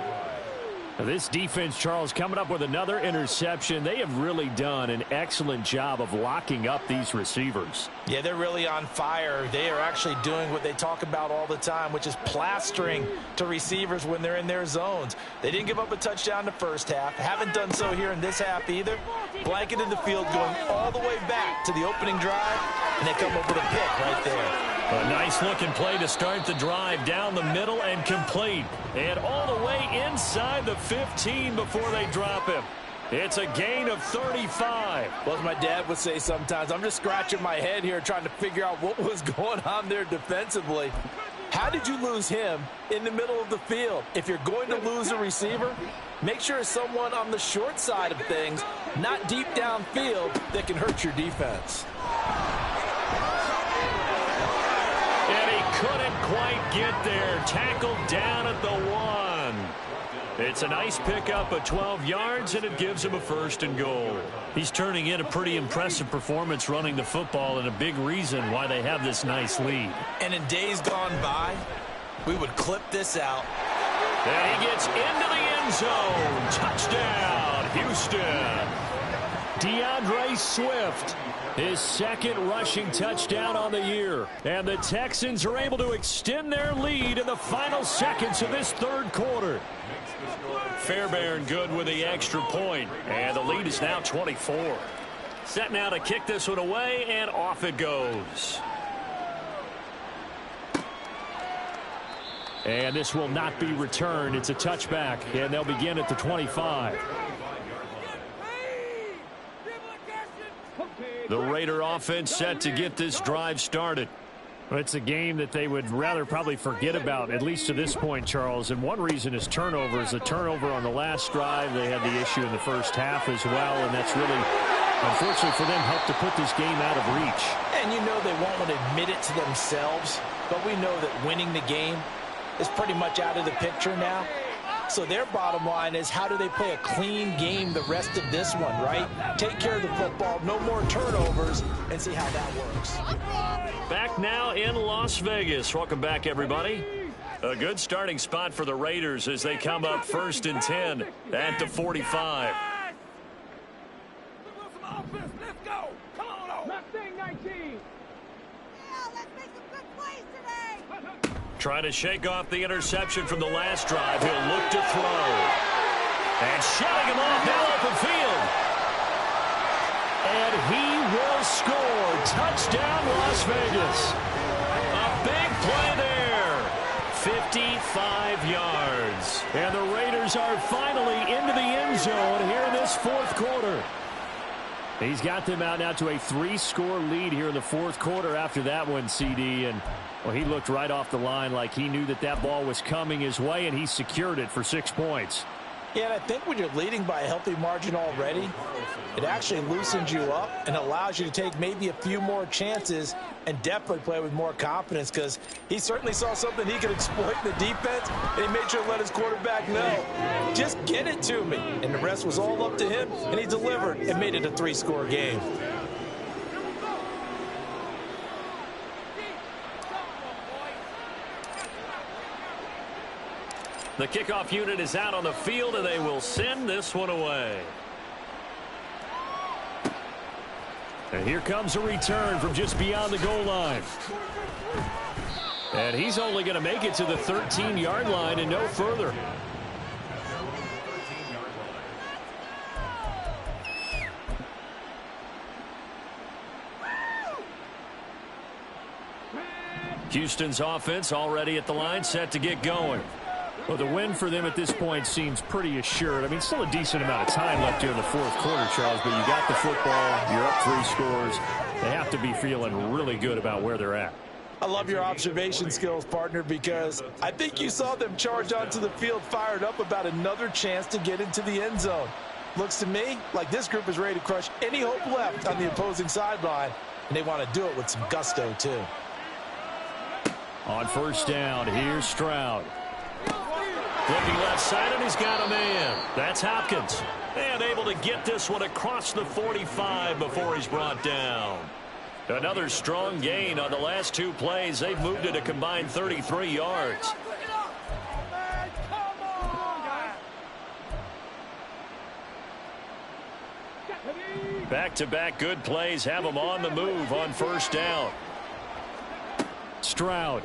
Now this defense, Charles, coming up with another interception. They have really done an excellent job of locking up these receivers. Yeah, they're really on fire. They are actually doing what they talk about all the time, which is plastering to receivers when they're in their zones. They didn't give up a touchdown in the first half. Haven't done so here in this half either. Blanketed the field going all the way back to the opening drive, and they come up with a pick right there. A nice-looking play to start the drive down the middle and complete. And all the way inside the 15 before they drop him. It's a gain of 35. Well, as my dad would say sometimes, I'm just scratching my head here trying to figure out what was going on there defensively. How did you lose him in the middle of the field? If you're going to lose a receiver, make sure it's someone on the short side of things, not deep downfield, that can hurt your defense. And he couldn't quite get there. Tackled down at the 1. It's a nice pickup of 12 yards, and it gives him a 1st and goal. He's turning in a pretty impressive performance running the football, and a big reason why they have this nice lead. And in days gone by, we would clip this out. And he gets into the end zone. Touchdown, Houston. DeAndre Swift, his 2nd rushing touchdown on the year. And the Texans are able to extend their lead in the final seconds of this 3rd quarter. Fairbairn good with the extra point. And the lead is now 24. Set now to kick this one away, and off it goes. And this will not be returned. It's a touchback, and they'll begin at the 25. The Raider offense set to get this drive started. Well, it's a game that they would rather probably forget about, at least to this point, Charles. And one reason is turnovers. A turnover on the last drive. They had the issue in the first half as well, and that's really, unfortunately for them, helped to put this game out of reach. And you know they won't want to admit it to themselves, but we know that winning the game is pretty much out of the picture now. So their bottom line is, how do they play a clean game the rest of this one, right? Take care of the football, no more turnovers, and see how that works. Back now in Las Vegas. Welcome back, everybody. A good starting spot for the Raiders as they come up 1st and 10 at the 45. Let's go. Come on. Left thing 19. Yeah, let's make some good plays today. Trying to shake off the interception from the last drive. He'll look to throw. And shutting him off now open field. And he will score. Touchdown, Las Vegas. A big play there. 55 yards. And the Raiders are finally into the end zone here in this fourth quarter. He's got them out now to a 3-score lead here in the fourth quarter after that one, CD. And, well, he looked right off the line like he knew that that ball was coming his way, and he secured it for 6 points. Yeah, and I think when you're leading by a healthy margin already, it actually loosens you up and allows you to take maybe a few more chances and definitely play with more confidence, because he certainly saw something he could exploit in the defense, and he made sure to let his quarterback know, just get it to me. And the rest was all up to him, and he delivered and made it a 3-score game. The kickoff unit is out on the field, and they will send this one away. And here comes a return from just beyond the goal line. And he's only going to make it to the 13-yard line and no further. Houston's offense already at the line, set to get going. Well, the win for them at this point seems pretty assured. I mean, still a decent amount of time left here in the fourth quarter, Charles, but you got the football, you're up 3 scores. They have to be feeling really good about where they're at. I love your observation skills, partner, because I think you saw them charge onto the field fired up about another chance to get into the end zone. Looks to me like this group is ready to crush any hope left on the opposing sideline, and they want to do it with some gusto, too. On first down, here's Stroud. Looking left side, and he's got a man. That's Hopkins. And able to get this one across the 45 before he's brought down. Another strong gain on the last 2 plays. They've moved it a combined 33 yards. Back-to-back good plays have them on the move on first down. Stroud.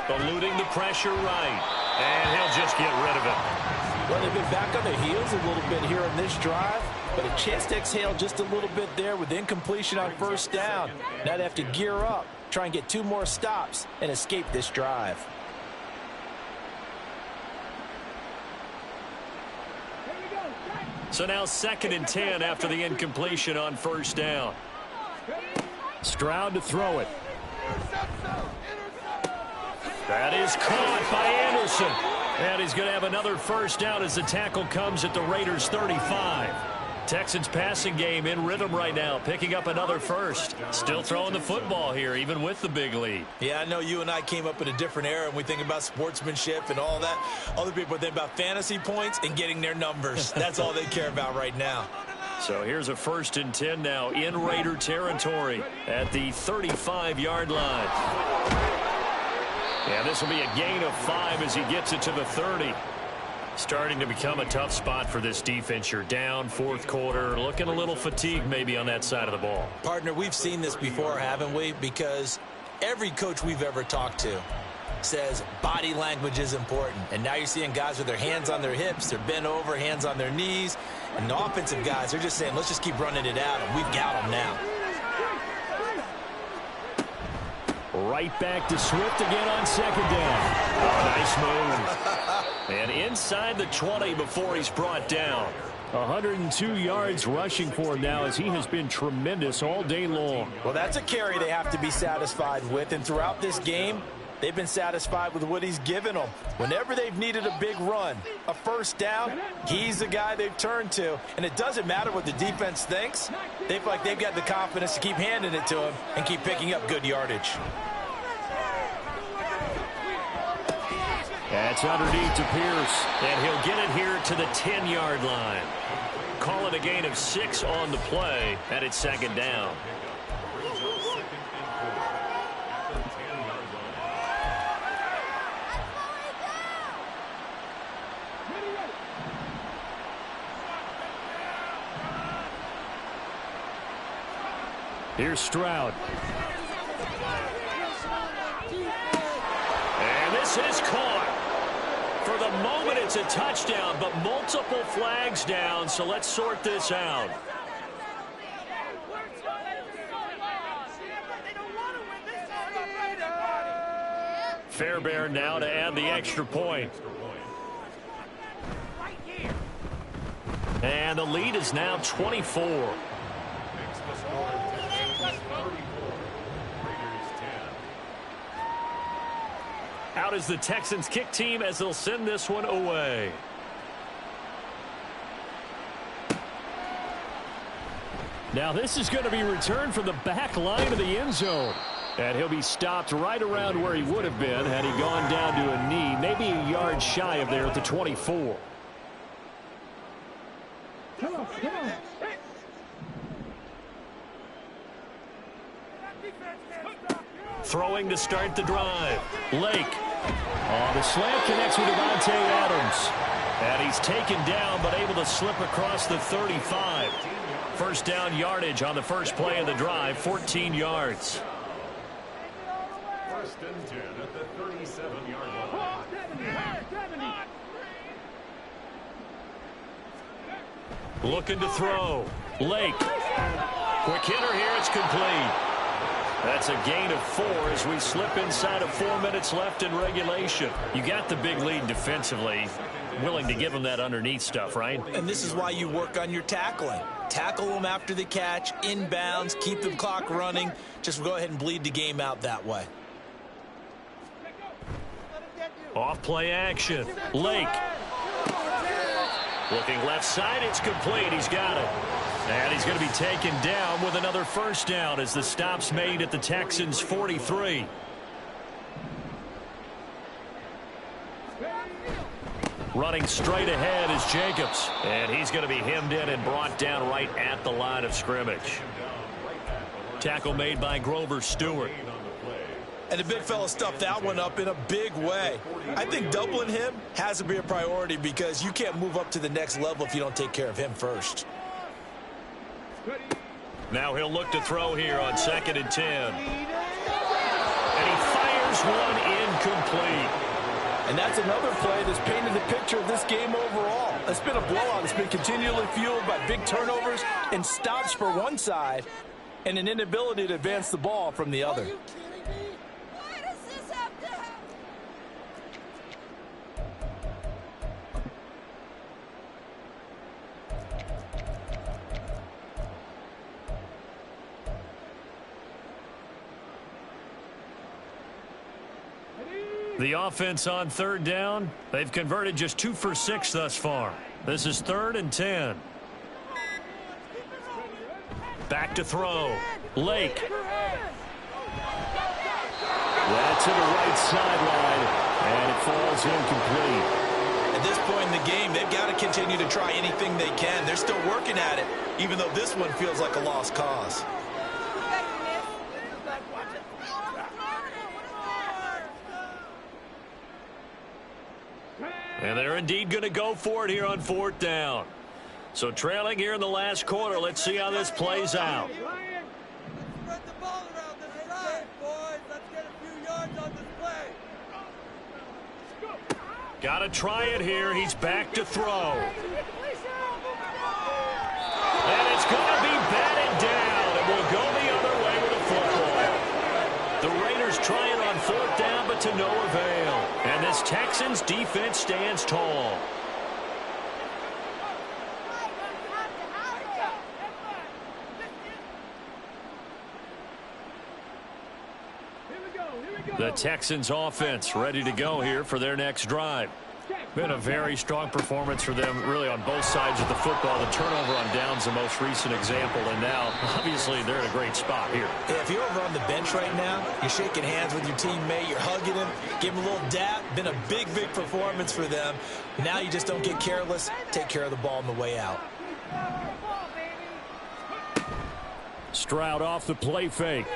Eluding the pressure right. And he'll just get rid of it. Well, they've been back on their heels a little bit here in this drive, but a chance to exhale just a little bit there with incompletion on first down. Now they have to gear up, try and get 2 more stops, and escape this drive. So now 2nd and 10 after the incompletion on first down. Stroud to throw it. That is caught by Anderson. And he's going to have another first down as the tackle comes at the Raiders' 35. Texans passing game in rhythm right now, picking up another first. Still throwing the football here, even with the big lead. Yeah, I know you and I came up in a different era, and we think about sportsmanship and all that. Other people think about fantasy points and getting their numbers. That's all they care about right now. So here's a 1st and 10 now in Raider territory at the 35-yard line. Yeah, this will be a gain of 5 as he gets it to the 30. Starting to become a tough spot for this defense. You're down, fourth quarter, looking a little fatigued maybe on that side of the ball. Partner, we've seen this before, haven't we? Because every coach we've ever talked to says body language is important. And now you're seeing guys with their hands on their hips, they're bent over, hands on their knees. And the offensive guys, they're just saying, let's just keep running it out, and we've got them now. Right back to Swift again on 2nd down. Oh, nice move. And inside the 20 before he's brought down. 102 yards rushing for him now as he has been tremendous all day long. Well, that's a carry they have to be satisfied with, and throughout this game, they've been satisfied with what he's given them. Whenever they've needed a big run, a first down, he's the guy they've turned to. And it doesn't matter what the defense thinks. They feel like they've got the confidence to keep handing it to him and keep picking up good yardage. That's underneath to Pierce, and he'll get it here to the 10-yard line. Call it a gain of 6 on the play, and it's second down. Here's Stroud. And this is caught. For the moment, it's a touchdown, but multiple flags down, so let's sort this out. Fairbairn now to add the extra point. And the lead is now 24. Out is the Texans kick team as they'll send this one away. Now this is going to be returned from the back line of the end zone. And he'll be stopped right around where he would have been had he gone down to a knee, maybe a yard shy of there at the 24. Come on. Throwing to start the drive. Lake. Oh, the slant connects with Devontae Adams. And he's taken down but able to slip across the 35. First down yardage on the first play of the drive, 14 yards. First and 10 at the 37-yard line. Looking to throw. Lake. Quick hitter here. It's complete. That's a gain of 4 as we slip inside of 4 minutes left in regulation. You got the big lead defensively. Willing to give them that underneath stuff, right? And this is why you work on your tackling. Tackle them after the catch, inbounds, keep the clock running. Just go ahead and bleed the game out that way. Off play action. Lake. Looking left side. It's complete. He's got it. And he's going to be taken down with another first down as the stop's made at the Texans' 43. Running straight ahead is Jacobs. And he's going to be hemmed in and brought down right at the line of scrimmage. Tackle made by Grover Stewart. And the big fella stuffed that one up in a big way. I think doubling him has to be a priority because you can't move up to the next level if you don't take care of him first. Now he'll look to throw here on 2nd and 10. And he fires one incomplete. And that's another play that's painted the picture of this game overall. It's been a blowout. It's been continually fueled by big turnovers and stops for one side and an inability to advance the ball from the other. The offense on 3rd down, they've converted just 2 for 6 thus far. This is 3rd and 10. Back to throw. Lake. That's to the right sideline, and it falls incomplete. At this point in the game, they've got to continue to try anything they can. They're still working at it, even though this one feels like a lost cause. And they're indeed going to go for it here on 4th down. So trailing here in the last quarter, let's see how this plays out. Spread the ball around this drive, boys. Let's get a few yards on this play. Got to try it here. He's back to throw. And it's going to be batted down. And we'll go the other way with a football. The Raiders try it on 4th down, but to no avail. And this Texans defense stands tall. The Texans offense ready to go here for their next drive. Been a very strong performance for them really on both sides of the football. The turnover on downs the most recent example, and now obviously they're in a great spot here. Yeah, if you're over on the bench right now, you're shaking hands with your teammate, you're hugging him, give him a little dap. Been a big performance for them. Now you just don't get careless. Take care of the ball on the way out. Stroud off the play fake.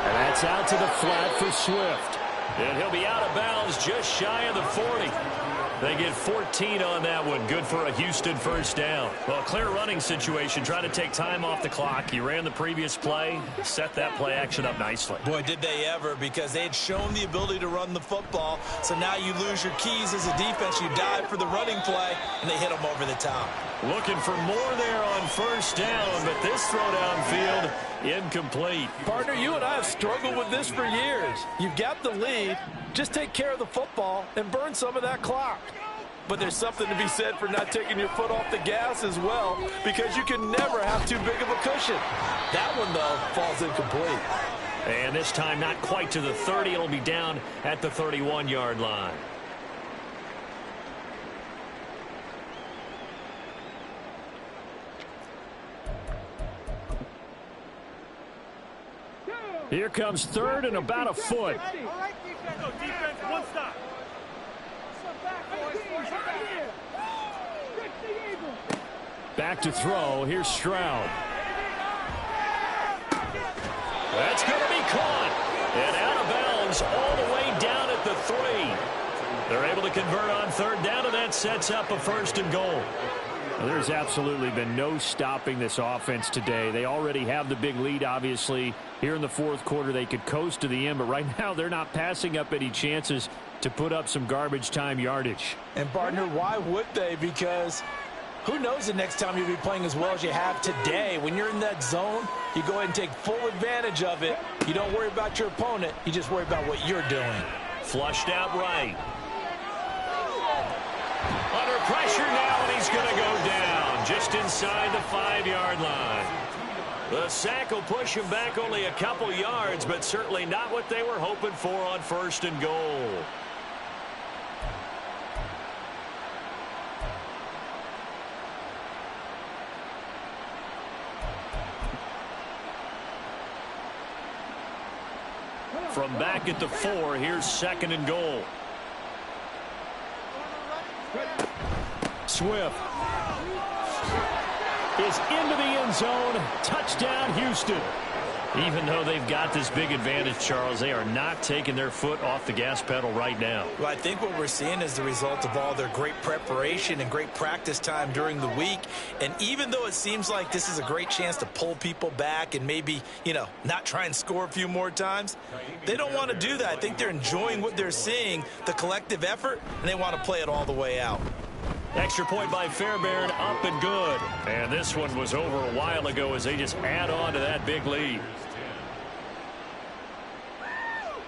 And that's out to the flat for Swift. And he'll be out of bounds just shy of the 40. They get 14 on that one. Good for a Houston first down. Well, a clear running situation. Trying to take time off the clock. He ran the previous play. Set that play action up nicely. Boy, did they ever, because they had shown the ability to run the football. So now you lose your keys as a defense. You dive for the running play, and they hit them over the top. Looking for more there on first down, but this throw downfield incomplete. Partner, you and I have struggled with this for years. You've got the lead. Just take care of the football and burn some of that clock. But there's something to be said for not taking your foot off the gas as well, because you can never have too big of a cushion. That one, though, falls incomplete. And this time not quite to the 30. It'll be down at the 31-yard line. Here comes third and about a foot. Defense, one stop. Back to throw. Here's Stroud. That's going to be caught. And out of bounds all the way down at the 3. They're able to convert on third down, and that sets up a first and goal. Well, there's absolutely been no stopping this offense today. They already have the big lead, obviously. Here in the fourth quarter, they could coast to the end, but right now they're not passing up any chances to put up some garbage time yardage. And, partner, why would they? Because who knows the next time you'll be playing as well as you have today. When you're in that zone, you go ahead and take full advantage of it. You don't worry about your opponent. You just worry about what you're doing. Flushed out right. Under pressure now, and he's going to go down just inside the 5-yard line. The sack will push him back only a couple yards, but certainly not what they were hoping for on first and goal. From back at the 4, here's second and goal. Swift is into the end zone. Touchdown, Houston. Even though they've got this big advantage, Charles, they are not taking their foot off the gas pedal right now. Well, I think what we're seeing is the result of all their great preparation and great practice time during the week. And even though it seems like this is a great chance to pull people back and maybe, not try and score a few more times, they don't want to do that. I think they're enjoying what they're seeing, the collective effort, and they want to play it all the way out. Extra point by Fairbairn, up and good. And this one was over a while ago as they just add on to that big lead.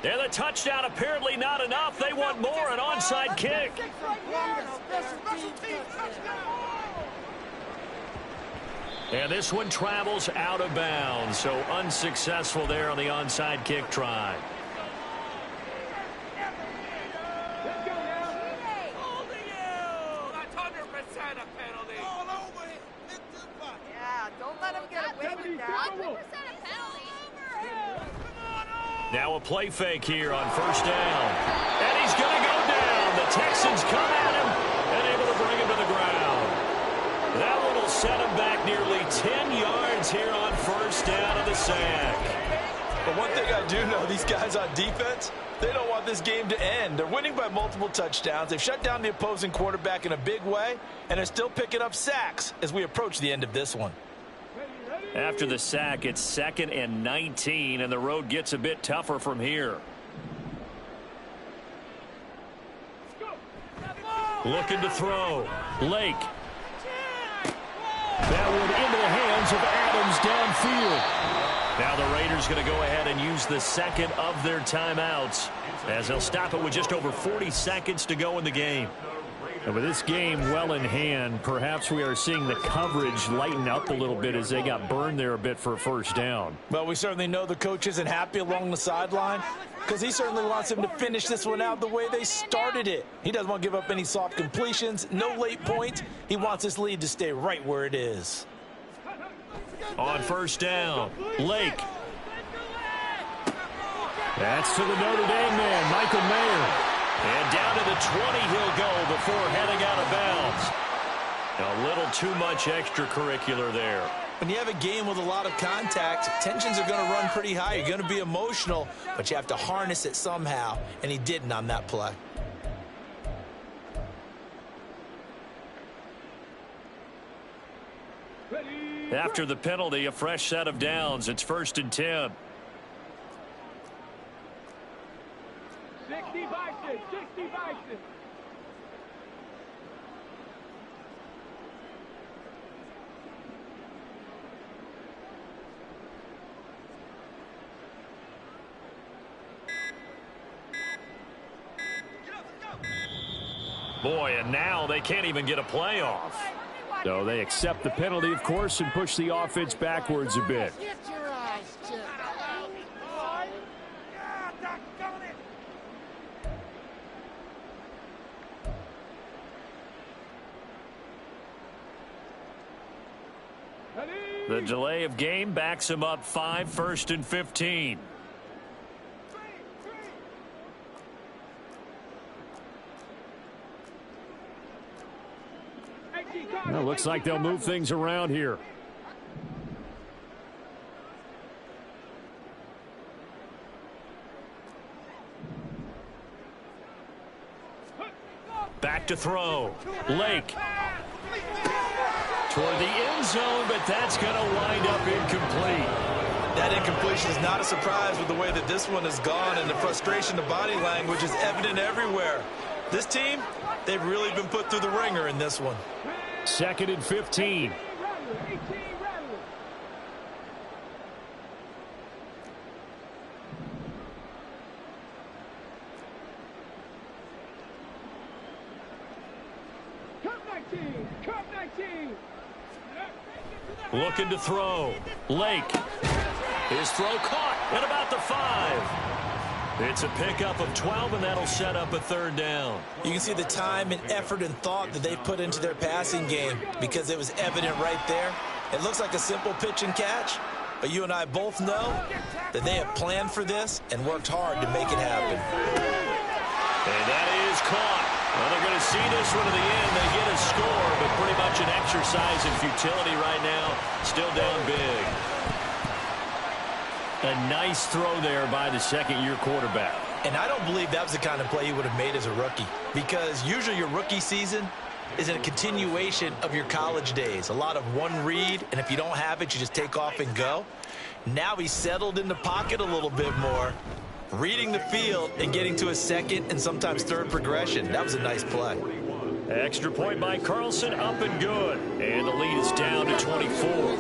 And the touchdown apparently not enough. They want more, an onside kick. And this one travels out of bounds, so unsuccessful there on the onside kick try. Now a play fake here on first down. And he's going to go down. The Texans come at him and able to bring him to the ground. That one will set him back nearly 10 yards here on first down of the sack. But one thing I do know, these guys on defense, they don't want this game to end. They're winning by multiple touchdowns. They've shut down the opposing quarterback in a big way, and they're still picking up sacks as we approach the end of this one. After the sack, it's 2nd and 19, and the road gets a bit tougher from here. Looking to throw. Lake. That one into the hands of Adams downfield. Now the Raiders going to go ahead and use the second of their timeouts as they'll stop it with just over 40 seconds to go in the game. And with this game well in hand, perhaps we are seeing the coverage lighten up a little bit as they got burned there a bit for a first down. Well, we certainly know the coach isn't happy along the sideline because he certainly wants them to finish this one out the way they started it. He doesn't want to give up any soft completions, no late points. He wants his lead to stay right where it is. On first down, Lake. That's to the Notre Dame man, Michael Mayer. And down to the 20 he'll go before heading out of bounds. A little too much extracurricular there. When you have a game with a lot of contact, tensions are going to run pretty high. You're going to be emotional, but you have to harness it somehow, and he didn't on that play. After the penalty, a fresh set of downs. It's 1st and 10. 60 Bison, 60 Bison. Boy, and now they can't even get a play off. So they accept the penalty, of course, and push the offense backwards a bit. The delay of game backs him up 5, 1st and 15. Well, looks like they'll move things around here. Back to throw. Lake. Toward the end zone, but that's going to wind up incomplete. That incompletion is not a surprise with the way that this one has gone, and the frustration of body language is evident everywhere. This team, they've really been put through the ringer in this one. 2nd and 15. Looking to throw. Lake. His throw caught at about the 5. It's a pickup of 12, and that'll set up a 3rd down. You can see the time and effort and thought that they've put into their passing game because it was evident right there. It looks like a simple pitch and catch, but you and I both know that they have planned for this and worked hard to make it happen. And that is caught. Well, they're going to see this one to the end. They get a score, but pretty much an exercise in futility right now. Still down big. A nice throw there by the second-year quarterback. And I don't believe that was the kind of play he would have made as a rookie, because usually your rookie season is a continuation of your college days. A lot of one read, and if you don't have it, you just take off and go. Now he's settled in the pocket a little bit more, reading the field and getting to a second and sometimes third progression. That was a nice play. Extra point by Carlson, up and good. And the lead is down to 24.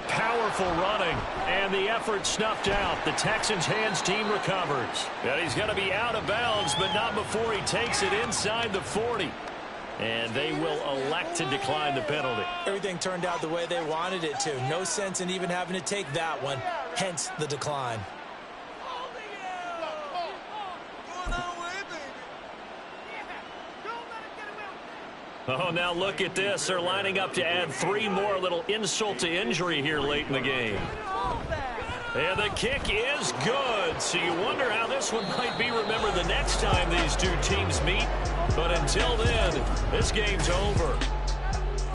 Powerful running, and the effort snuffed out. The Texans' hands team recovers. And he's going to be out of bounds, but not before he takes it inside the 40. And they will elect to decline the penalty. Everything turned out the way they wanted it to. No sense in even having to take that one, hence the decline. Oh, now look at this. They're lining up to add 3 more, a little insult to injury here late in the game. And the kick is good. So you wonder how this one might be remembered the next time these two teams meet. But until then, this game's over.